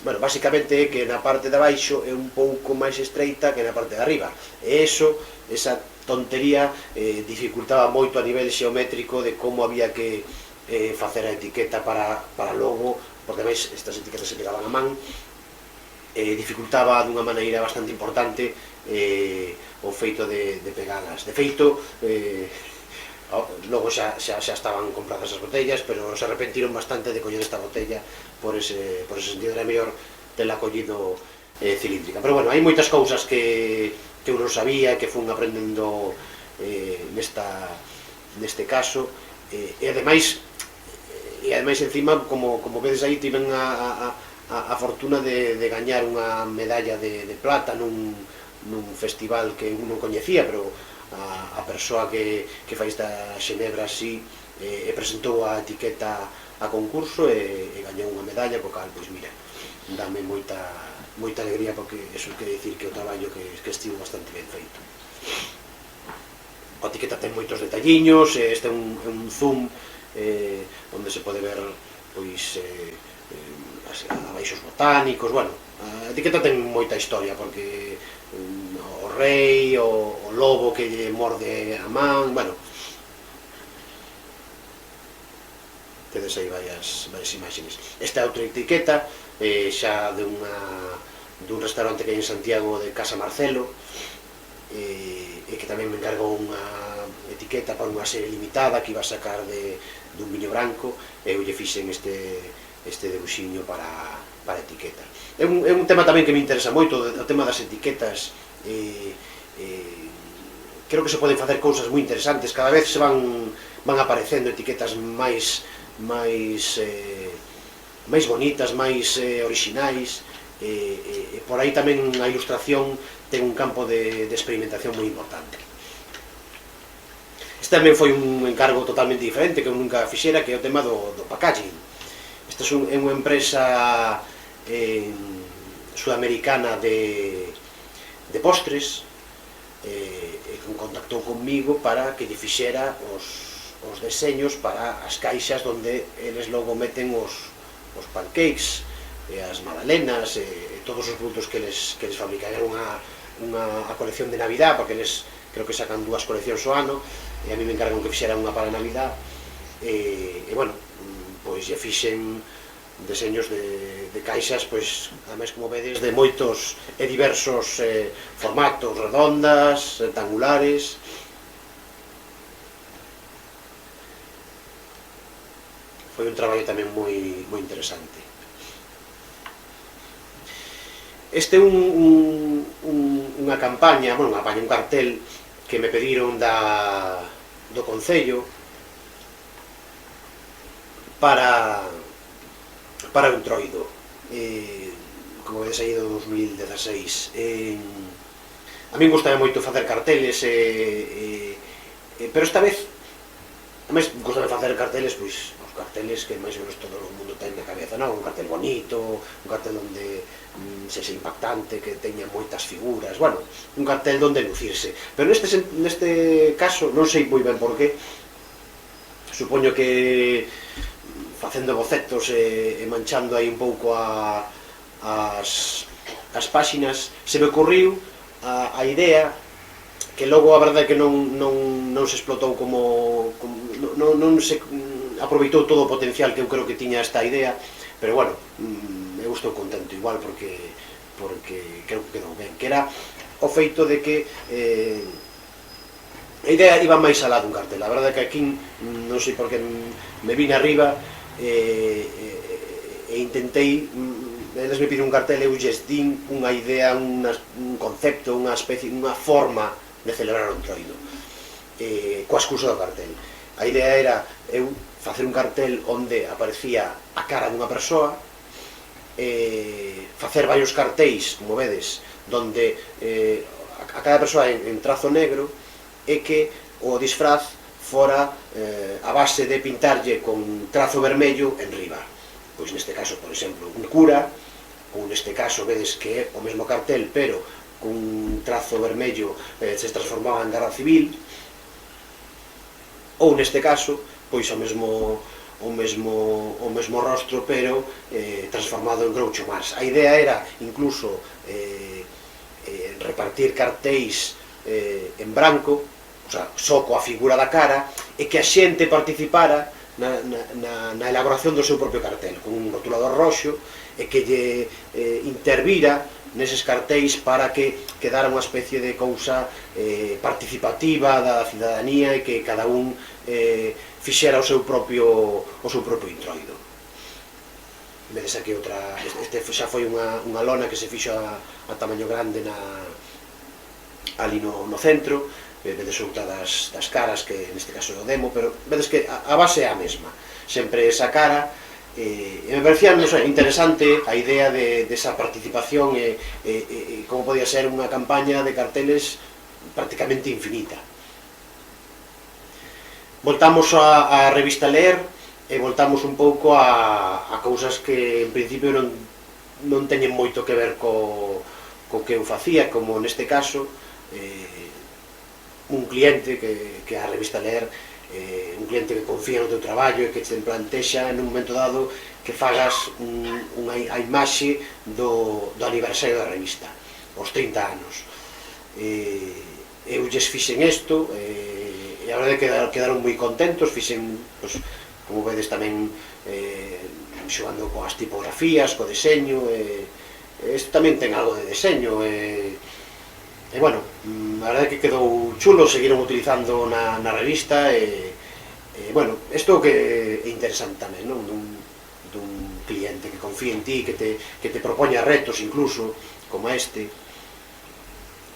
Bueno, basicamente é que na parte de abaixo é un pouco máis estreita que na parte de arriba, e esa tontería dificultaba moito a nivel xeométrico de como había que facer a etiqueta para logo, porque ademais estas etiquetas se pegaban a man, dificultaba dunha maneira bastante importante o feito de pegalas. De feito, logo xa estaban compradas as botellas, pero se arrepentiron bastante de coller esta botella por ese sentido. Era mellor tela collido cilíndrica. Pero bueno, hai moitas cousas que eu non sabía e que fun aprendendo neste caso, e ademais encima, como vedes aí, tiven a fortuna de gañar unha medalla de plata nun festival que eu non coñecía, pero a persoa que fai esta xenebra así presentou a etiqueta a concurso e gañou unha medalla, co cal, pois mira, dame moita alegría, porque eso quere dicir que o traballo que estivo bastante ben feito. A etiqueta ten moitos detalliños, este é un zoom onde se pode ver pois abaixos botánicos. Bueno, a etiqueta ten moita historia, porque o rei, o lobo que lle morde a man, bueno, tedes aí varias imaxes. Esta outra etiqueta xa dun restaurante que hai en Santiago, de Casa Marcelo, e que tamén me encargou unha etiqueta para unha serie limitada que iba a sacar dun viño branco, e eu lle fixen este debuxiño para etiqueta. É un tema tamén que me interesa moito, o tema das etiquetas. Creo que se poden facer cousas moi interesantes, cada vez se van aparecendo etiquetas máis bonitas, máis orixinais, e por aí tamén a ilustración ten un campo de experimentación moi importante. Este tamén foi un encargo totalmente diferente, que eu nunca fixera, que é o tema do packaging. Esta é unha empresa sudamericana de postres, que contactou conmigo para que lle fixera os deseños para as caixas onde eles logo meten os pancakes, as magdalenas, e todos os produtos que eles fabrican. Era unha colección de Navidad, porque eles creo que sacan 2 coleccións ao ano, e a mí me encargan que fixera unha para Navidad, e bueno, pois lle fixen deseños de caixas, pois, ademais, como vedes, de moitos e diversos formatos, redondas, rectangulares. Foi un traballo tamén moi interesante. Este é unha campaña, un cartel que me pediron do Concello para o Entroido, como vedes aí, do 2016. A min gustaba moito facer carteles, pero esta vez, ademais, gustaba facer carteles, pois, os carteles que máis ou menos todo o mundo ten na cabeza, non? Un cartel bonito, un cartel onde sexa impactante, que teña moitas figuras, bueno, un cartel onde lucirse. Pero neste caso, non sei moi ben por qué, supoño que facendo bocetos e manchando aí un pouco as páxinas, se me ocurriu a idea, que logo a verdade é que non se explotou non se aproveitou todo o potencial que eu creo que tiña esta idea, pero bueno, eu estou contento igual, porque creo que quedou ben, que era o feito de que a idea iba máis alá dun cartel. A verdade é que aquí non sei por que me vine arriba e intentei, eles me piden un cartel, eu lles din unha idea, un concepto, unha especie, unha forma de celebrar o Entroido, coa excusa do cartel. A idea era eu facer un cartel onde aparecía a cara dunha persoa, facer varios cartéis, como vedes, donde a cada persoa en trazo negro, e que o disfraz fora a base de pintarlle con trazo vermello en riba. Pois neste caso, por exemplo, un cura, ou neste caso vedes que é o mesmo cartel, pero con un trazo vermello se transformaba en Garda Civil, ou neste caso, pois o mesmo rostro, pero transformado en Groucho Marx. A idea era incluso repartir cartéis en branco, o sea, só coa figura da cara, e que a xente participara na elaboración do seu propio cartel, con un rotulador roxo, e que lle intervira neses cartéis para que quedara unha especie de cousa participativa da cidadanía e que cada un fixera o seu propio introido. Vedes aquí outra, este xa foi unha lona que se fixo a tamaño grande ali no centro, vedes outra das caras, que neste caso é o demo, pero vedes que a base é a mesma, sempre esa cara. E me parecía, non sei, interesante a idea desa participación e como podía ser unha campaña de carteles prácticamente infinita. Voltamos a revista Ler e voltamos un pouco a cousas que en principio non teñen moito que ver co que eu facía, como neste caso un cliente que a revista Ler, un cliente que confía no teu traballo e que te plantexa en un momento dado que fagas a imaxe do aniversario da revista, os 30 anos. Eu lles fixen isto e a verdade quedaron moi contentos, fixen, como vedes tamén, xogando coas tipografías, co deseño, isto tamén ten algo de deseño, e bueno, a verdade que quedou chulo, seguiron utilizando na revista, e bueno, isto que é interesante tamén, non? Dun cliente que confía en ti, que te propoña retos incluso, como este.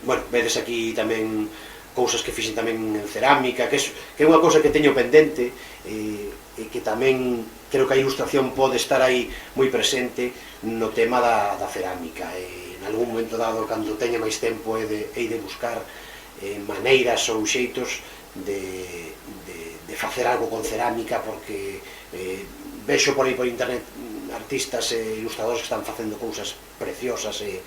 Bueno, vedes aquí tamén cousas que fixen tamén en cerámica, que é unha cousa que teño pendente, e que tamén creo que a ilustración pode estar aí moi presente no tema da cerámica. En algún momento dado, cando teña máis tempo, hei de buscar maneiras ou xeitos de facer algo con cerámica, porque vexo por aí por internet artistas e ilustradores que están facendo cousas preciosas e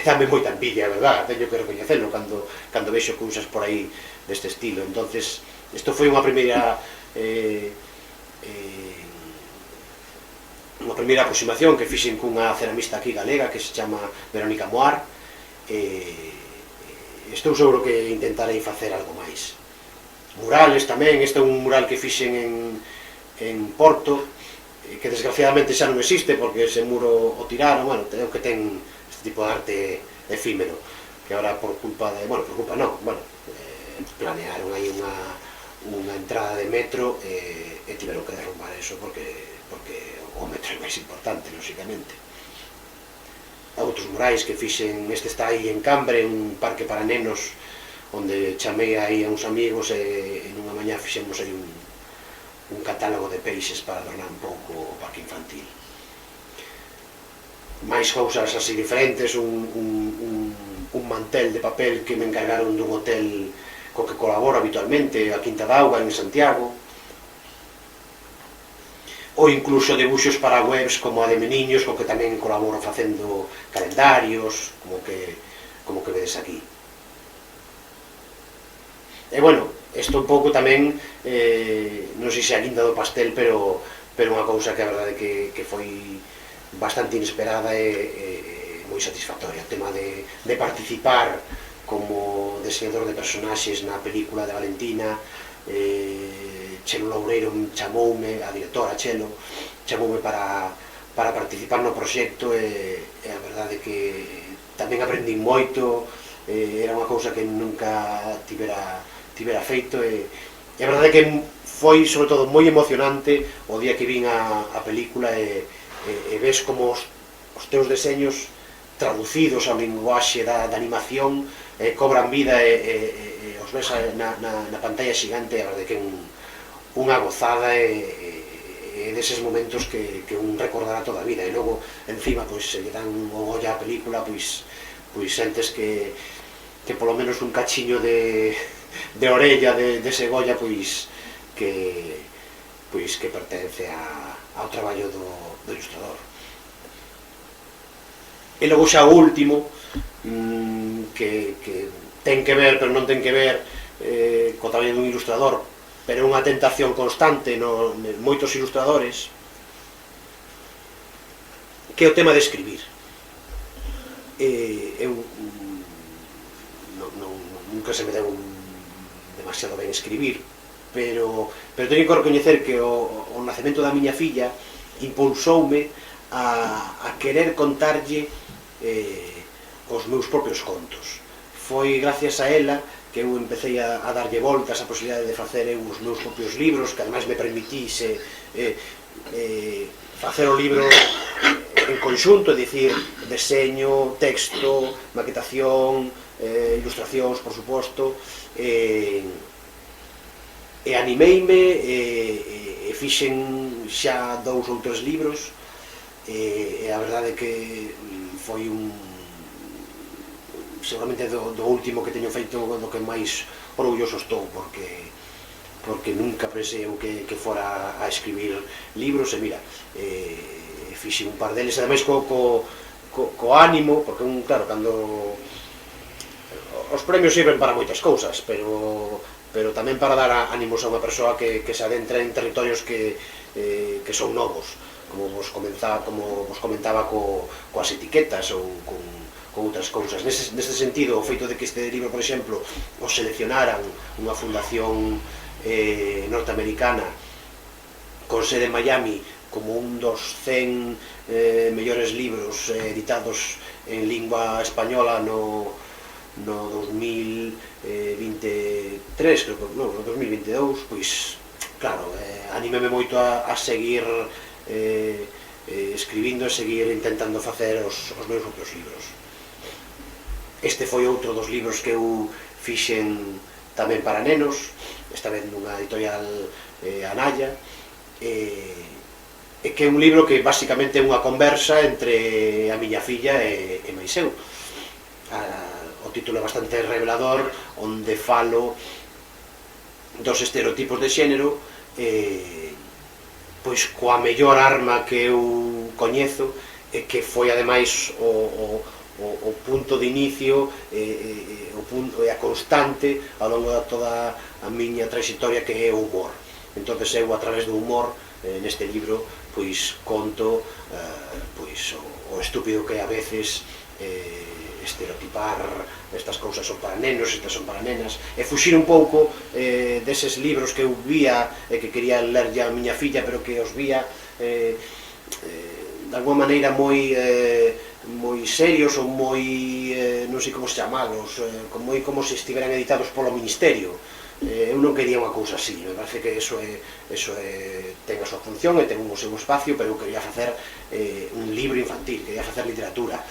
dame moita envidia, verdad, teño que recoñecelo cando vexo cousas por aí deste estilo. Entonces, isto foi unha primeira aproximación que fixen cunha ceramista aquí galega que se chama Verónica Moar. Estou seguro que intentarei facer algo máis. Murales tamén, este é un mural que fixen en Porto, que desgraciadamente xa non existe porque ese muro o tiraron. Bueno, creo que ten este tipo de arte efímero, que agora por culpa non, planearon aí unha entrada de metro e tiveron que derrumbar eso porque o metro é máis importante, lóxicamente. Outros murais que fixen, este está aí en Cambre, un parque para nenos, onde chamei aí a uns amigos e nunha mañá fixemos aí un catálogo de peixes para adornar un pouco o parque infantil. Mais cousas así diferentes, un mantel de papel que me encargaron dun hotel co que colaboro habitualmente, a Quinta d'Auga, en Santiago, ou incluso debuxos para webs como a de Meniños, co que tamén colaboro facendo calendarios, como que vedes aquí. E bueno, isto un pouco tamén, non sei se a guinda do pastel, pero unha cousa que a verdade que foi bastante inesperada e moi satisfactoria. O tema de participar como diseñador de personaxes na película de Valentina. Chelo Loureiro chamoume, a directora Chelo, chamoume para participar no proxecto, e a verdade que tamén aprendín moito, era unha cousa que nunca tivera feito, e a verdade que foi, sobre todo, moi emocionante o día que vin a película e ves como os teus deseños traducidos ao linguaxe da animación, cobran vida e os ves na pantalla xigante. A verdade que é unha gozada e deses momentos que un recordará toda a vida. E logo, encima, se lle dan un olla á película, pois sentes que polo menos un cachiño de orella dese Goya que pertence ao traballo do ilustrador. E logo xa o último, que ten que ver, pero non ten que ver co traballo dun ilustrador, pero é unha tentación constante moitos ilustradores, que é o tema de escribir. Eu nunca se me deu demasiado ben escribir, pero teño que recoñecer que o nacemento da miña filla impulsoume a querer contarlle os meus propios contos. Foi gracias a ela que eu empecé a darlle voltas a posibilidade de facer eu os meus propios libros, que ademais me permitise facer o libro en conxunto, é dicir, deseño, texto, maquetación, ilustracións, por suposto, e animeime e fixen xa 2 ou 3 libros, e a verdade que foi seguramente do último que teño feito do que máis orgulloso estou, porque nunca pensei que fora a escribir libros, e mira, fixe un par deles, ademais co ánimo, porque claro, cando os premios sirven para moitas cousas, pero tamén para dar ánimos a unha persoa que se adentra en territorios que son novos, como vos comentaba coas etiquetas ou con outras cousas. Neste sentido, o feito de que este libro, por exemplo, o seleccionaran unha fundación norteamericana con sede en Miami como un dos 100 mellores libros editados en lingua española no 2023, creo que no 2022, pois claro, anímeme moito a seguir escribindo e seguir intentando facer os meus propios libros. Este foi outro dos libros que eu fixen tamén para nenos, esta vez nunha editorial Anaya, e que é un libro que basicamente é unha conversa entre a miña filla e máis eu. O título é bastante revelador, onde falo dos estereotipos de xénero, pois coa mellor arma que eu coñezo, e que foi ademais o punto de inicio e a constante ao longo de toda a miña trayectoria, que é o humor. Entón eu, a través do humor, neste libro, pois conto o estúpido que é a veces estereotipar estas cousas son para nenos, estas son para nenas, e fuxir un pouco deses libros que eu vía e que quería ler a miña filla, pero que os vía de alguma maneira moi serios ou moi, non sei como se chamalos, como se estiveran editados polo Ministerio. Eu non quería unha cousa así, me parece que eso ten a súa función e ten o seu espacio, pero eu quería facer un libro infantil, quería facer literatura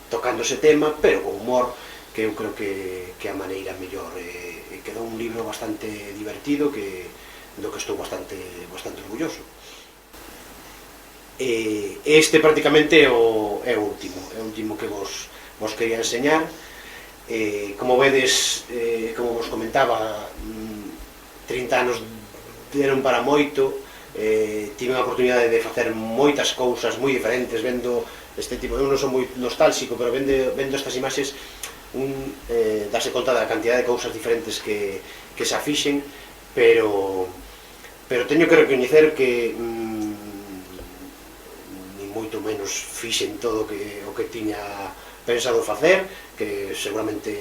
tocando ese tema, pero con humor, que eu creo que é a maneira mellor. Quedou un libro bastante divertido, do que estou bastante orgulloso. Este prácticamente é o último que vos quería enseñar. Como vedes, como vos comentaba, 30 anos deron para moito. Tive a oportunidade de facer moitas cousas moi diferentes, vendo este tipo. Eu non son moi nostálxico, pero vendo estas imaxes darse conta da cantidad de cousas diferentes que xa fixen, pero teño que recoñecer que ni moito menos fixen todo o que tiña pensado facer, que seguramente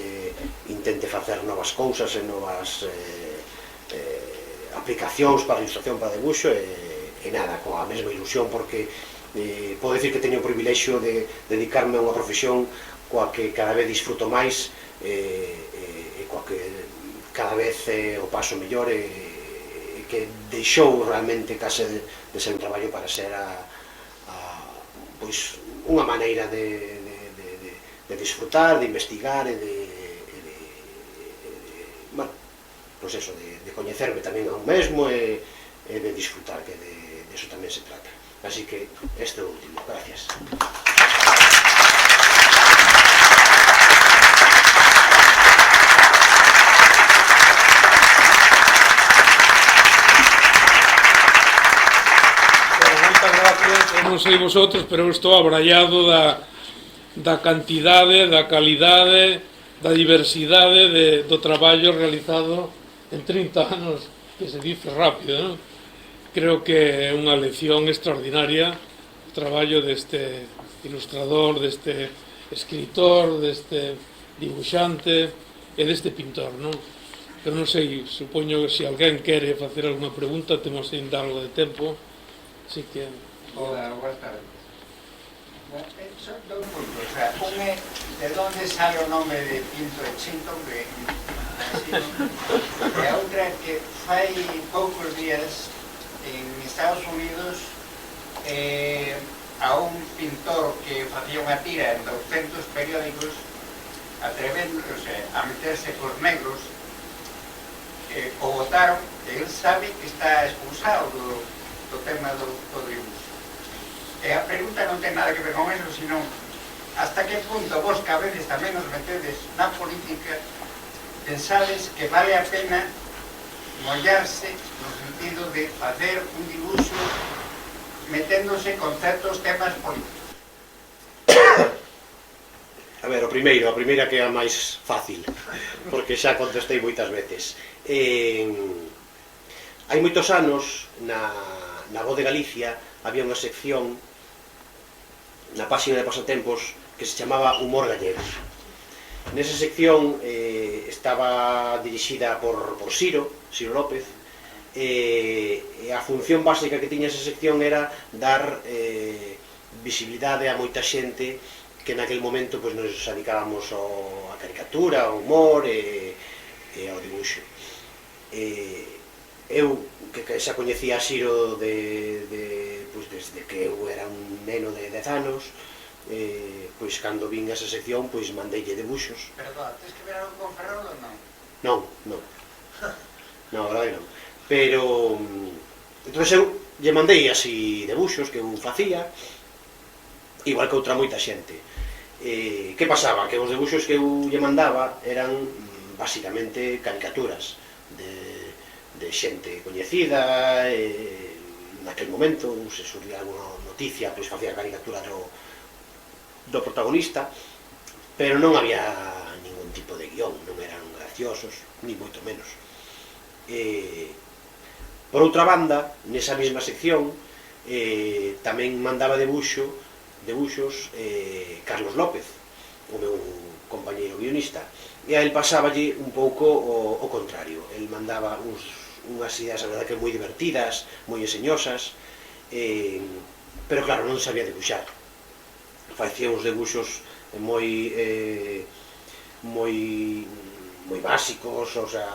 intente facer novas cousas e novas aplicacións para a ilustración, para debuxo, e nada, coa mesma ilusión, porque podo dicir que teño o privilexio de dedicarme a unha profesión coa que cada vez disfruto máis, e coa que cada vez o paso mellor, e que deixou realmente case de ser un traballo para ser pois unha maneira de disfrutar, de investigar e bueno, pois eso, de coñecerme tamén a un mesmo e de disfrutar, que de eso tamén se trata. Así que este é o último. Gracias. Non sei vosotros, pero eu estou abraiado da cantidade, da calidade, da diversidade do traballo realizado en 30 anos, que se dice rápido, non? Creo que é unha lección extraordinaria o traballo deste ilustrador, deste escritor, deste dibuixante e deste pintor, non? Eu non sei, supoño que se alguén quere facer alguna pregunta, temos ainda algo de tempo, así que... Hola, buenas tardes. Son dos puntos. O sea, un é de onde sale o nome de Pinto e Chinto, que así, e a outra é que fai poucos días en Estados Unidos a un pintor que facía unha tira en 200 periódicos atrevéndose a meterse cos negros, o votaron, e él sabe que está expulsado do tema do dibuixo. E a pregunta non ten nada que ver con eso, sino hasta que punto vos que a veces tamén nos metedes na política pensades que vale a pena mollarse no sentido de facer un dibuixo meténdose con certos temas políticos. A ver, a primeira que é a máis fácil, porque xa contestei moitas veces. Hai moitos anos na Voz de Galicia había unha sección na páxina de pasatempos que se chamaba Humor Gallego. Nesa sección estaba dirixida por Siro López, e a función básica que tiña esa sección era dar visibilidade a moita xente que naquel momento pois, nos dedicábamos á caricatura, ao humor e ao dibuixo. Eu, que xa coñecía a Siro desde que eu era un neno de 10 anos, pois cando vin esa sección, pois mandeille debuxos. Perdón, tens que ver algo con Ferrol ou non? Non, a verdade non. Pero, entón eu lle mandei así debuxos que eu facía, igual que outra moita xente. Que pasaba? Que os debuxos que eu lle mandaba eran basicamente caricaturas de xente coñecida, naquel momento, se surgía alguna noticia, pois facía caricatura do protagonista, pero non había ningún tipo de guión, non eran graciosos, ni moito menos. Por outra banda, nesa mesma sección, tamén mandaba debuxos Carlos López, o meu compañeiro guionista, e a él pasáballe un pouco o contrario. El mandaba unhas ideas, a verdade, que moi divertidas, moi enseñosas, pero claro, non sabía debuxar. Facía uns debuxos moi básicos, o sea,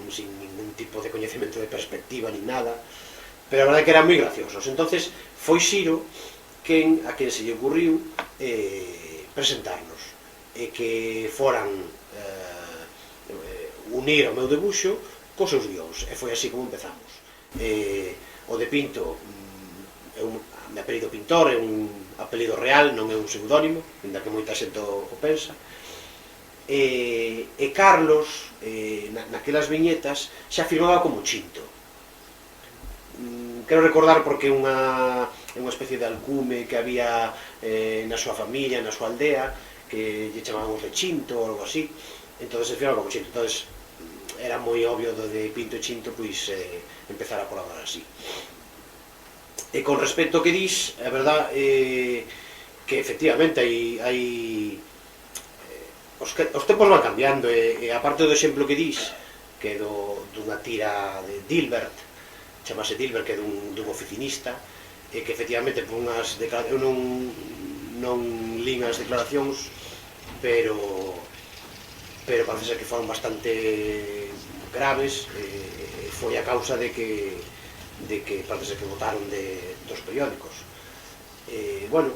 sin ningún tipo de coñecemento de perspectiva ni nada, pero a verdade que eran moi graciosos. Entonces foi Siro a quen se lle ocurriu presentarnos, e que foran unir o meu debuxo cos seus guións, e foi así como empezamos. O de Pinto é un apelido Pintor, é un apelido real, non é un pseudónimo, ainda que moita xente o pensa. E Carlos, naquelas viñetas, xa firmaba como Chinto. Quero recordar porque é unha especie de alcume que había na súa familia, na súa aldea, que lle chamábamos de Chinto ou algo así, entón se firmaba como Chinto. Entón era moi obvio do de Pinto e Chinto pois empezar a colaborar así. E con respecto ao que dis, é verdad que efectivamente hai os tempos van cambiando, e aparte do exemplo que dis, que é dunha tira de Dilbert, chamase Dilbert, que é dun oficinista, e que efectivamente por unhas declaracións, eu non lín as declaracións, pero parece ser que foron bastante graves, foi a causa de que parece ser que botaron dos periódicos. bueno,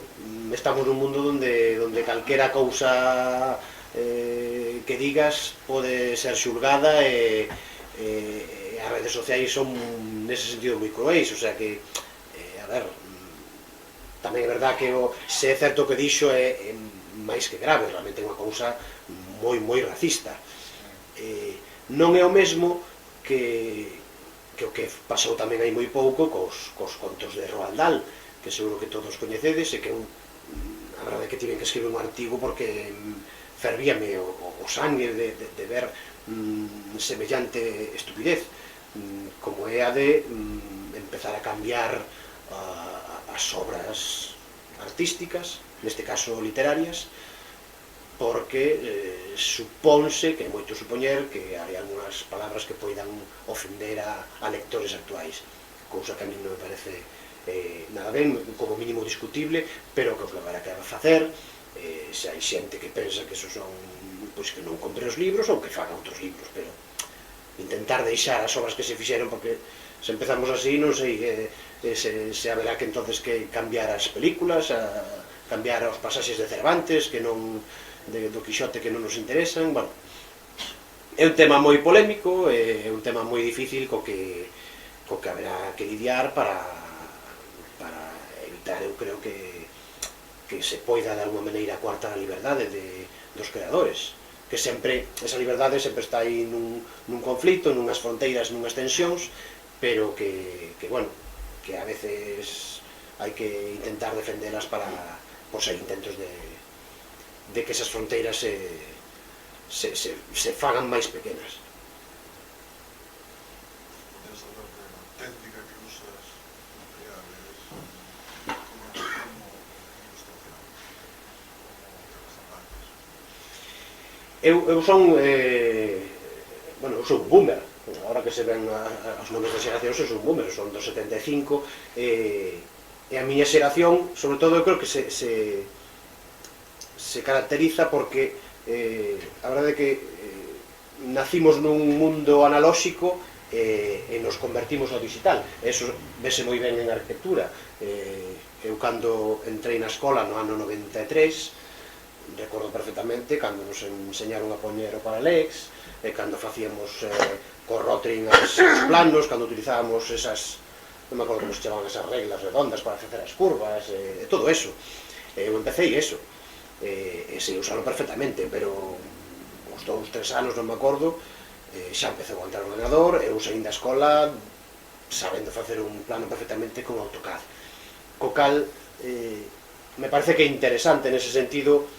estamos nun mundo onde calquera cousa que digas pode ser xulgada e as redes sociais son nese sentido moi cruéis, o sea que a ver, tamén é verdad que se é certo que dixo é máis que grave, realmente é unha cousa moi racista. Non é o mesmo que o que pasou tamén hai moi pouco cos contos de Roald Dahl, que seguro que todos coñecedes, e que a verdade é que tiven que escribir un artigo porque fervíame o sangue de ver semellante estupidez, como é a de empezar a cambiar as obras artísticas, neste caso literarias, porque supónse, que é moito supoñer, que hai algunhas palabras que poidan ofender a lectores actuais, cousa que a mí non me parece nada ben, como mínimo discutible, pero que o que haberá que facer, se hai xente que pensa que eso son, pois que non compre os libros ou que faga outros libros, pero intentar deixar as obras que se fixeron, porque se empezamos así, non sei se haberá que entonces que cambiar as películas, cambiar os pasaxes de Cervantes, que non do Quixote que non nos interesan. Bueno, é un tema moi polémico, é un tema moi difícil co que haberá que lidiar para evitar, eu creo que se poida de alguma maneira coartar a liberdade dos creadores, que sempre, esa liberdade sempre está aí nun conflito, nunhas fronteiras, nunhas tensións, pero que bueno, que a veces hai que intentar defendelas por ser intentos de que esas fronteiras se fagan máis pequenas. Eu son bueno, eu sou un boomer, agora que se ven os nomes das xeracións, eu sou un boomer, son do 75, e a miña xeración, sobre todo, eu creo que se caracteriza porque a verdade é que nacimos nun mundo analóxico e nos convertimos ao digital. Eso vese moi ben en arquitectura. Eu cando entrei na escola no ano 93, recordo perfectamente cando nos enseñaron a poñer o Parallax, e cando facíamos co Rotring os planos, cando utilizábamos esas, non me acordo como se chamaban esas reglas redondas para facer as curvas, e todo eso. Eu empecé eso, e sei usalo perfectamente, pero os 2-3 anos, non me acordo, xa empecé a entrar no ordenador, eu saín da escola sabendo facer un plano perfectamente con AutoCAD, co cal me parece que é interesante nese sentido,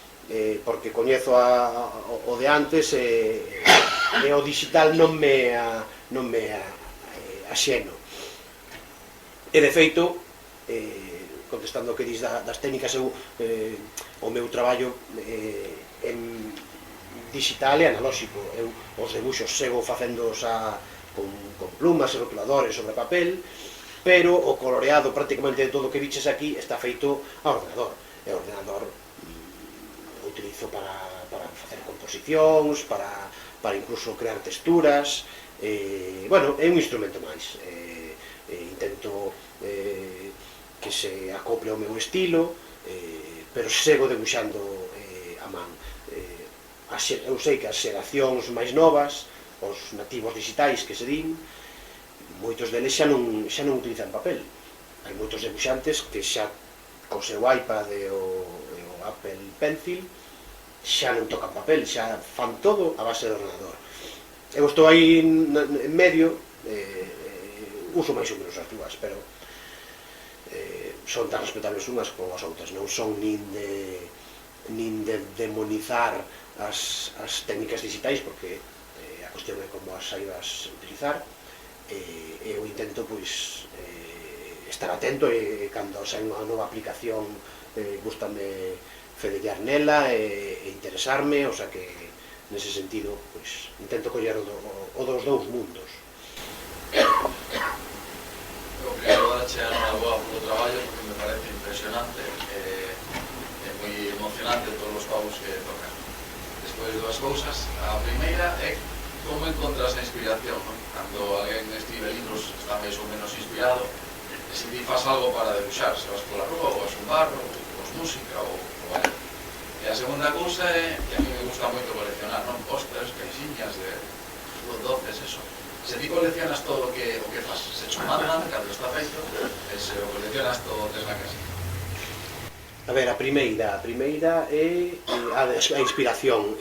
porque coñezo o de antes e o digital non me axeno. E de feito, contestando o que dis das técnicas, o meu traballo en digital e analóxico. Eu os debuxos sigo facéndoos con plumas e rotuladores sobre papel, pero o coloreado prácticamente de todo o que viches aquí está feito a ordenador. E o ordenador utilizo para facer composicións, para incluso crear texturas. Bueno, é un instrumento máis. Intento que se acople ao meu estilo, pero sigo debuxando a man. Eu sei que as xeracións máis novas, os nativos digitais que se din, moitos deles xa non utilizan papel. Hai moitos debuxantes que xa co seu iPad e o Apple Pencil xa non tocan papel, xa fan todo a base do ordenador. Eu estou aí en medio, uso máis ou menos as dúas, pero son tan respetables unhas como as outras, non son nin de demonizar as técnicas digitais, porque a cuestión é como as saibas utilizar. Eu intento estar atento, e cando sae unha nova aplicación gústame fedellar nela e interesarme, o sea que nese sentido intento coller o dos dous mundos. Eu quero darche a boa polo traballo, porque me parece impresionante e moi emocionante todos os pavos que tocan. Despois dúas cousas, a primeira é como encontras a inspiración, non? Cando alguén escribe libros está máis ou menos inspirado, se ti faz algo para debuxar, se vas pola rúa, ou vas un bar, ou vas música, ou algo. E a segunda cousa é, que a mí me gusta moito coleccionar, non? Postres, caixinhas de doces, eso. Se ti coleccionas todo o que fas, se cho mandan, cando está feito, e se o coleccionas todo tes na casa. A ver, a primeira é a inspiración.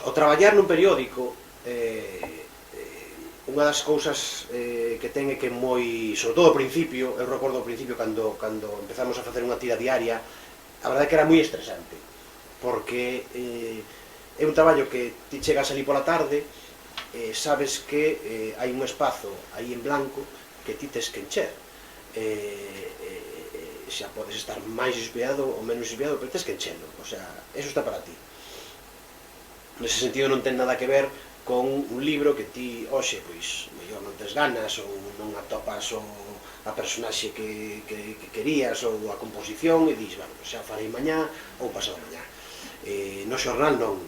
O traballar nun periódico, unha das cousas que ten é que moi, sobre todo ao principio, eu recordo ao principio cando empezamos a facer unha tira diaria, a verdade é que era moi estresante, porque é un traballo que ti chegas ali pola tarde, sabes que hai un espazo aí en blanco que ti tes que encher, xa podes estar máis espiado ou menos espiado, pero tes que enchelo, o sea, eso está para ti. Nese sentido non ten nada que ver con un libro que ti, hoxe, pois, mellor non tes ganas ou non atopas a personaxe que querías ou a composición e dis, bueno, xa farei mañá ou pasado mañá. No xornal non.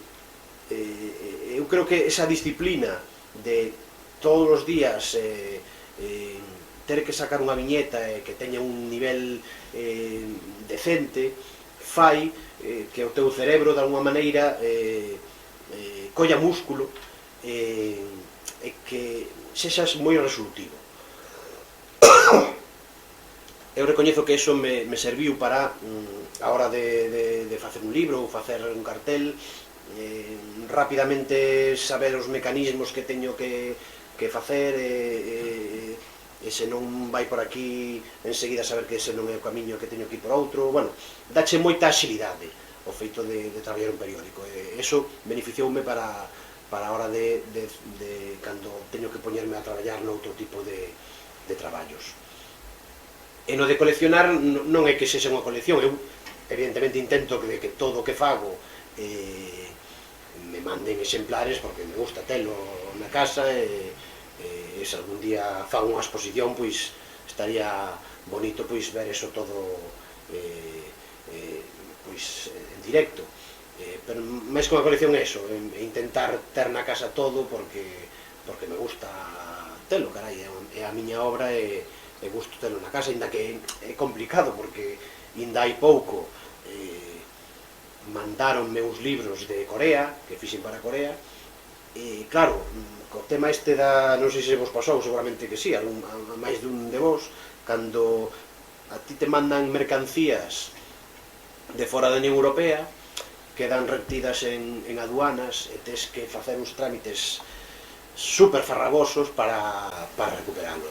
Eu creo que esa disciplina de todos os días ter que sacar unha viñeta que teña un nivel decente fai que o teu cerebro de alguma maneira colla músculo e que sexas moi resolutivo. Eu recoñezo que eso me serviu para a hora de facer un libro ou facer un cartel, rapidamente saber os mecanismos que teño que facer e se non vai por aquí enseguida saber que ese non é o camiño que teño que ir por outro. Bueno, dache moita axilidade o feito de traballar un periódico, e eso beneficioume para a hora de cando teño que poñerme a traballar noutro tipo de traballos. E no de coleccionar non é que sexa unha colección, eu evidentemente intento que todo o que fago me manden exemplares porque me gusta telo na casa e se algún día fago unha exposición, pois estaría bonito pois ver eso todo pois en directo. Pero máis que unha colección é eso, intentar ter na casa todo porque me gusta telo, carai, é a miña obra e gusto telo na casa, ainda que é complicado porque ainda hai pouco mandaronme uns libros de Corea, que fixen para Corea, e claro, co tema este non sei se vos pasou, seguramente que sí, a máis dun de vos, cando a ti te mandan mercancías de fora da Unión Europea, quedan retidas en aduanas e tes que facer uns trámites super farragosos para recuperarlo.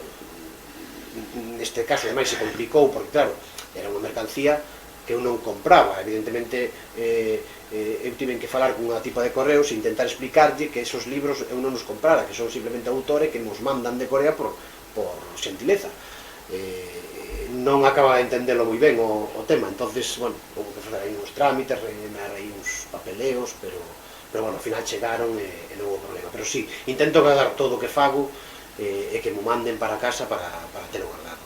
Neste caso, ademais, se complicou porque, claro, era unha mercancía que eu non compraba. Evidentemente, eu tiven que falar cunha tipa de correos e intentar explicarlle que esos libros eu non os comprara, que son simplemente autores que nos mandan de Corea por xentileza. Non acaba de entendelo moi ben o tema, entonces, bueno, houve que fazer aí uns trámites, rellenar aí uns papeleos, pero bueno, ao final chegaron e non houve problema. Pero sí, intento guardar todo o que fago e que me manden para casa para telo guardado.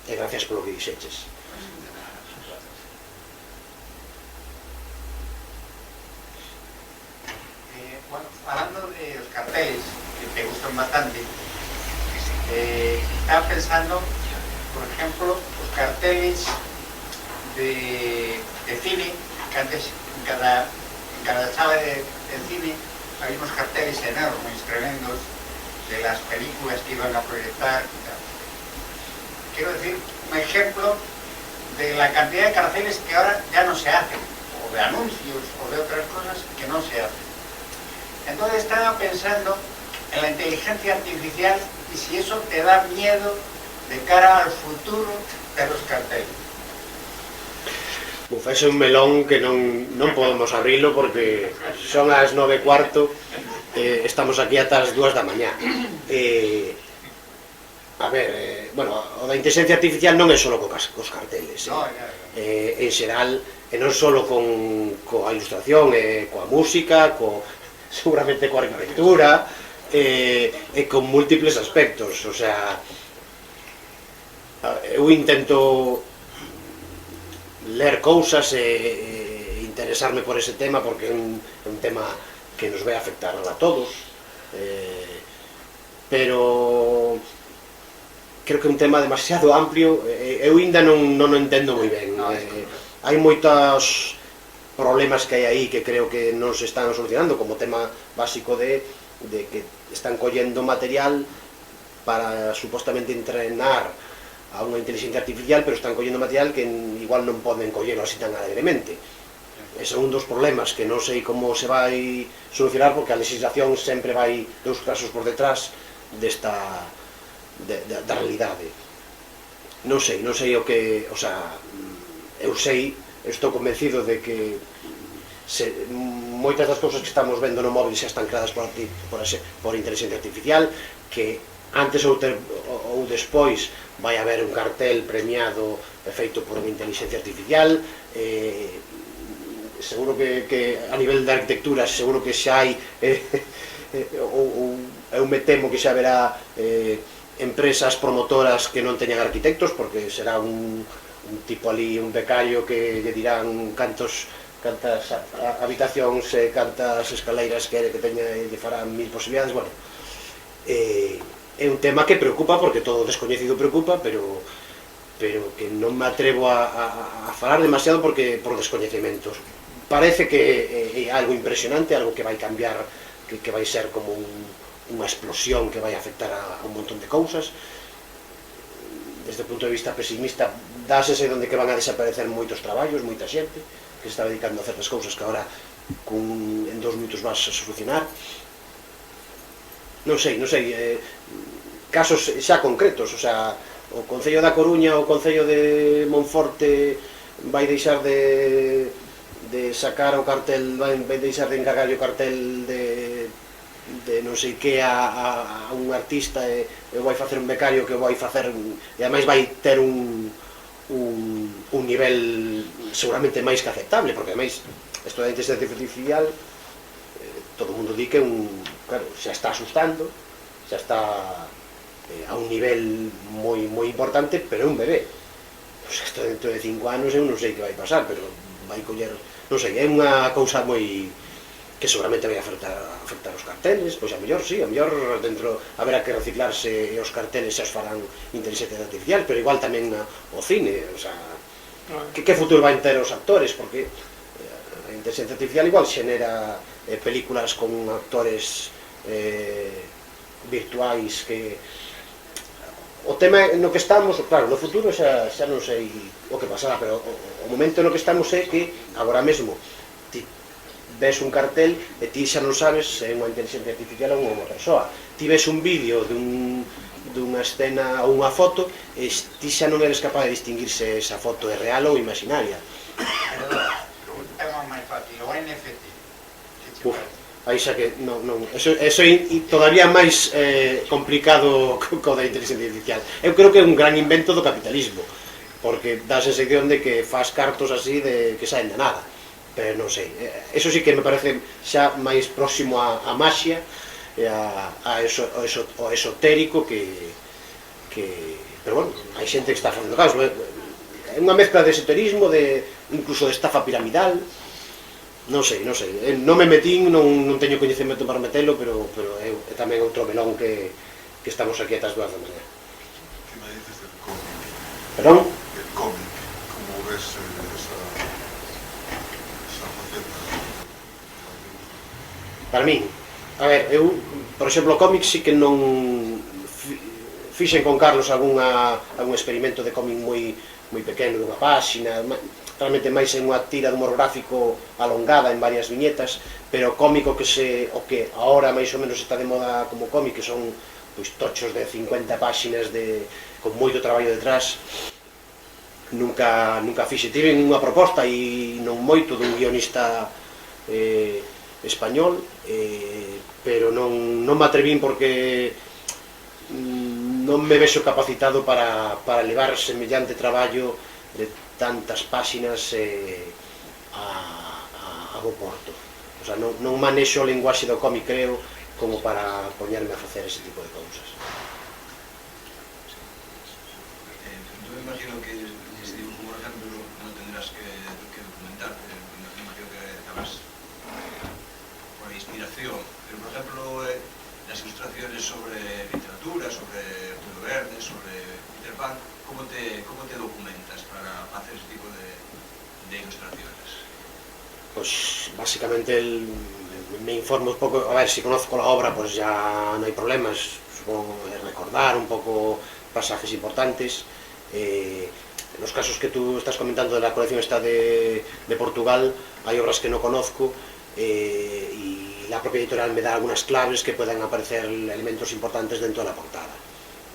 E gracias polo que dixeches. Bueno, hablando de los carteles, que te gustan bastante, estaba pensando, por ejemplo, los carteles de cine, que antes en cada sala de cine había unos carteles enormes, tremendos, de las películas que iban a proyectar. Quiero decir, un ejemplo de la cantidad de carteles que ahora ya no se hacen, o de anuncios, o de otras cosas que no se hacen. Entonces estaba pensando en la inteligencia artificial y si eso te da miedo de cara al futuro de los carteles. Uf, ese é un melón que non podemos abrilo porque son as 9:15, estamos aquí ata as 2 da mañá. A ver, bueno, o da inteligencia artificial non é só cos carteles, en xeral, e non só coa ilustración, coa música, seguramente coa arquitectura, e con múltiples aspectos. O sea, eu intento ler cousas e interesarme por ese tema porque é un tema que nos vai afectar a todos. pero creo que é un tema demasiado amplio, eu ainda non o entendo moi ben. Hai moitos problemas que hai aí que creo que non se están solucionando, como o tema básico de que están collendo material para supostamente entrenar a unha inteligencia artificial, pero están collendo material que igual non poden collelo así tan alegremente. Ese é un dos problemas que non sei como se vai solucionar, porque a legislación sempre vai 2 pasos por detrás da realidade. Non sei o que, o sea, eu estou convencido de que moitas das cousas que estamos vendo no móvil xa están creadas por inteligencia artificial, que antes ou despois vai haber un cartel premiado feito por unha inteligencia artificial. Seguro que a nivel de arquitectura seguro que xa hai eu me temo que xa haberá empresas promotoras que non teñan arquitectos, porque será un tipo ali, un becario que lle dirán cantas habitacións e cantas escaleiras quere que teña e lle farán 1000 posibilidades. Bueno, é un tema que preocupa, porque todo descoñecido preocupa, pero que non me atrevo a falar demasiado por descoñecementos. Parece que é algo impresionante, algo que vai cambiar, que vai ser como unha explosión que vai afectar a un montón de cousas. Desde o punto de vista pesimista, dáse onde que van a desaparecer moitos traballos, moita xente que se está dedicando a certas cousas que agora en 2 minutos vas a solucionar. Non sei, casos xa concretos, o sea, o Concello da Coruña ou o Concello de Monforte vai deixar de sacar o cartel, vai deixar de encargar o cartel de non sei que a un artista e vai facer un becario que vai facer, e ademais vai ter un nivel seguramente máis que aceptable, porque ademais isto da inteligencia artificial todo o mundo di que claro, xa está asustando, xa está a un nivel moi importante, pero é un bebé. Pois isto dentro de 5 anos eu non sei que vai pasar, pero vai coller, non sei, é unha cousa moi que seguramente vai afectar os carteles. Pois a mellor, sí, a mellor dentro haberá que reciclarse e os carteles xa os farán inteligencia artificial, pero igual tamén o cine, o sea, que futuro vai ter os actores, porque a inteligencia artificial igual xenera películas con actores virtuais que... O tema no que estamos, claro, no futuro xa non sei o que pasará, pero o momento no que estamos é que agora mesmo ti ves un cartel e ti xa non sabes se é unha inteligencia artificial ou unha persoa. Ti ves un vídeo dunha escena ou unha foto e ti xa non eres capaz de distinguir se esa foto é real ou imaginaria. Un tema máis fácil, o NFT. Aí xa que, non, eso é todavía máis complicado co da inteligencia artificial. Eu creo que é un gran invento do capitalismo, porque dá a sensación de que faz cartos así de que saen de nada, pero non sei, eso sí que me parece xa máis próximo a maxia e o esotérico pero bueno, hai xente que está facendo caso, é unha mezcla de esoterismo, incluso de estafa piramidal. Non sei, non me metín, non teño coñecemento para metelo, pero é tamén outro melón que estamos aquí ata as 2 da mañá. Que me dices del cómic? Perdón? El cómic, como ves esa faceta? Para min, a ver, eu, por exemplo, o cómic sí que non fixen con Carlos algún experimento de cómic moi pequeno, dunha páxina, realmente máis en unha tira de humor gráfico alongada en varias viñetas, pero cómico o que agora máis ou menos está de moda como cómic, que son pois tochos de 50 páxinas con moito traballo detrás. Nunca fixe, tive unha proposta e non moito dun guionista español, pero non me atrevín porque non me vexo capacitado para levar semellante traballo de tantas páxinas a bo porto. O sea, non manexo o linguaxe do cómic, creo, como para poñerme a facer ese tipo de cousas. Yo imagino que si dibujo, por ejemplo, no tendrás que documentar, imagino que acabas por inspiración, pero por ejemplo, las ilustraciones sobre literatura, sobre Julio Verne, sobre Peter Pan, ¿cómo te documentas para hacer ese tipo de ilustraciones? Pues básicamente me informo un poco, a ver, si conozco la obra pues ya no hay problemas, supongo recordar un poco pasajes importantes. En los casos que tú estás comentando de la colección esta de Portugal, hay obras que no conozco y la propia editorial me da algunas claves que puedan aparecer elementos importantes dentro de la portada.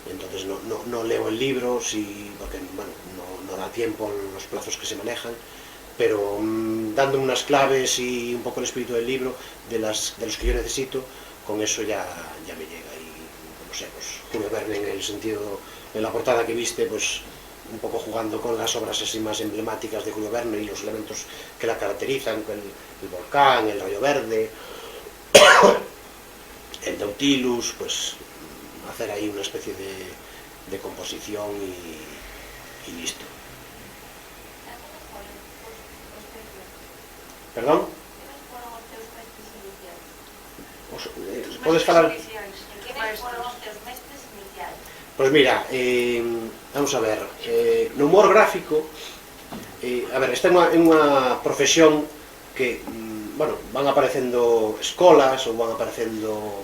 Entonces no leo el libro porque bueno, no da tiempo en los plazos que se manejan, pero dando unas claves y un poco el espíritu del libro, de los que yo necesito, con eso ya me llega. Y no sé, pues Julio Verne en el sentido, en la portada que viste, pues un poco jugando con las obras así más emblemáticas de Julio Verne y los elementos que la caracterizan, el volcán, el rayo verde, el Nautilus, pues hacer ahí una especie de composición y listo. Perdón? Podes falar? Pois mira, vamos a ver, no humor gráfico, a ver, esta é unha profesión que, bueno, van aparecendo escolas ou van aparecendo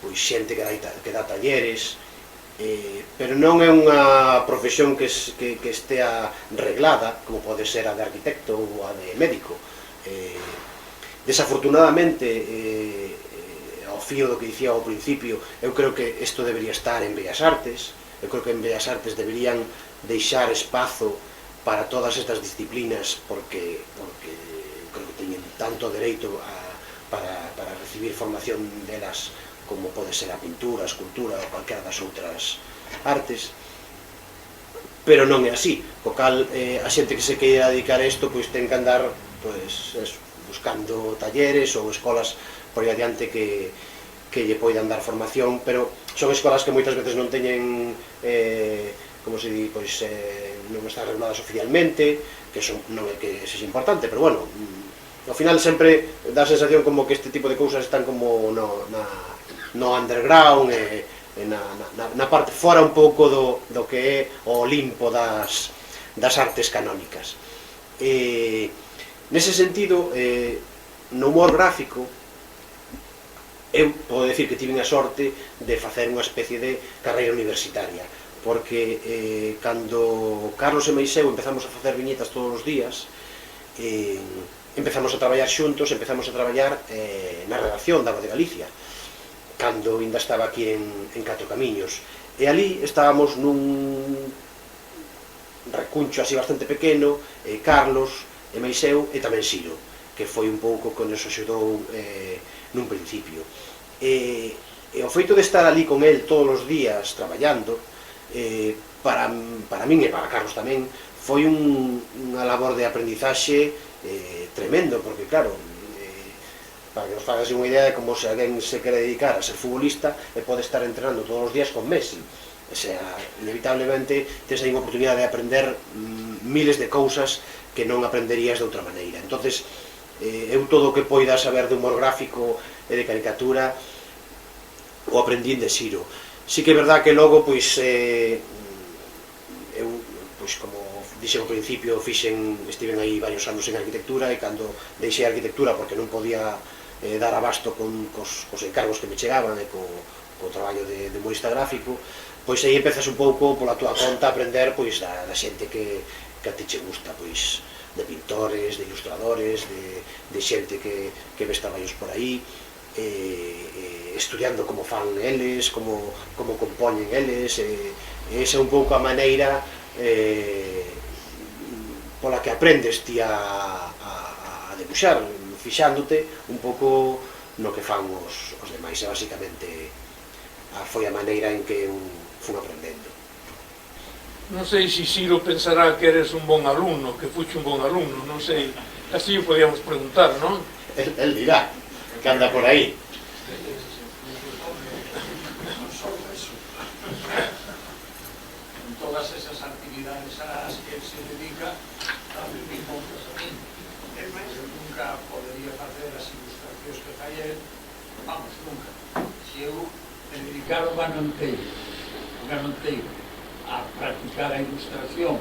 pois xente que dá talleres, pero non é unha profesión que estea reglada, como pode ser a de arquitecto ou a de médico. Desafortunadamente, ao fío do que dicía ao principio, eu creo que isto debería estar en Bellas Artes, eu creo que en Bellas Artes deberían deixar espazo para todas estas disciplinas, porque creo que teñen tanto dereito para recibir formación delas como pode ser a pintura, a escultura ou calquera das outras artes, pero non é así, co cal a xente que se queira dedicar a isto pois ten que andar buscando talleres ou escolas por aí adiante que lle poidan dar formación, pero son escolas que moitas veces non teñen, como se di, pois non están reguladas oficialmente, que non é que sexa importante, pero bueno, ao final sempre dá a sensación como que este tipo de cousas están como no underground, na parte fora un pouco do que é o Olimpo das artes canónicas. Nese sentido, no humor gráfico, eu podo decir que tive a sorte de facer unha especie de carreira universitaria, porque cando Carlos e Meiseu empezamos a facer viñetas todos os días, empezamos a traballar xuntos, empezamos a traballar na redacción da Voz de Galicia, cando ainda estaba aquí en Catro Camiños, e ali estábamos nun recuncho así bastante pequeno, Carlos e Meiseu e tamén Siro, que foi un pouco que nos axudou nun principio. E o feito de estar ali con el todos os días traballando, para min e para Carlos tamén, foi unha labor de aprendizaxe tremendo, porque claro, para que nos fagas unha idea de como se alguén se quere dedicar a ser futbolista e pode estar entrenando todos os días con Messi, o sea, inevitablemente tens aí unha oportunidade de aprender miles de cousas que non aprenderías de outra maneira. Entonces, eu todo o que poida saber de humor gráfico e de caricatura o aprendín de Siro. Si que é verdad que logo, pois, eu, pois, como dixen ao principio, estiven aí varios anos en arquitectura, e cando deixei a arquitectura porque non podía dar abasto cos encargos que me chegaban e co traballo de humorista gráfico, pois aí empezas un pouco pola túa conta a aprender pois da xente que a ti che gusta, pois de pintores, de ilustradores, de xente que ves traballos por aí, estudiando como fan eles, como compoñen eles, e esa é un pouco a maneira pola que aprendes ti a debuxar, fixándote un pouco no que fan os demais, e basicamente foi a maneira en que eu fui aprendendo. Non sei se Siro pensará que eres un bon alumno, que fuche un bon alumno, non sei, así o podíamos preguntar, non? El dirá, que anda por aí. En todas esas actividades a las que se dedica, hace mismo que a mí. Eu nunca podería facer as ilustracións que fai él, dedicar o ano enteiro a practicar a ilustración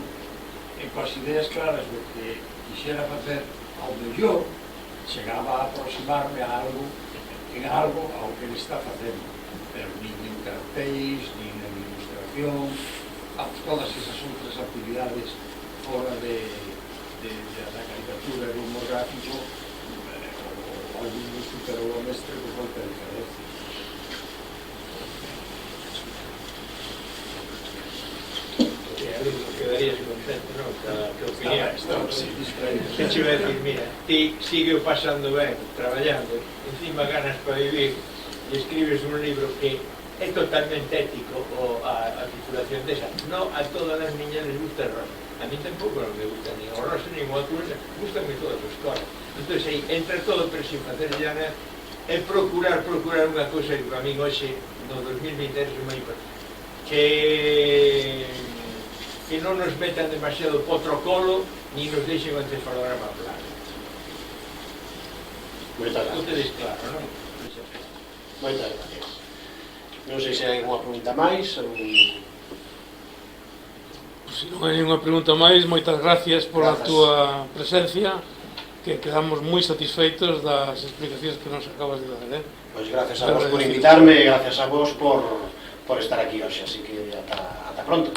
e coas ideas claras do que quixera facer, ao mellor chegaba a aproximarme a algo ao que ele está facendo, pero nin en cartéis, nin en ilustración, todas esas outras actividades fora da caricatura e do humor gráfico, algún superou o mestre por falta de diferencia. Quedarías contento, non? Que opinión. Que Que che vai a decir, mira, ti sigue pasando ben, traballando, encima ganas para vivir, e escribes un libro que é totalmente ético, a titulación desa. No a todas as niñas les gusta el rosa. A mí tampouco non me gusta ni o rosa ni o azul, gustame todas as cosas. Entón, aí, entra todo, pero sin facer llana, é procurar unha cousa que a min hoxe, no 2023, é moi importante. Que non nos metan demasiado potrocolo, ni nos deixen o encefalograma plano. Moitas Tú gracias. tedes claro, non? Moitas gracias. Non sei se hai unha pregunta máis ou... Se non hai ninguna pregunta máis, moitas gracias pola Grazas. túa presencia, que quedamos moi satisfeitos das explicacións que nos acabas de dar. Pois gracias a vos por invitarme e gracias a vos por estar aquí hoxe, así que ata pronto.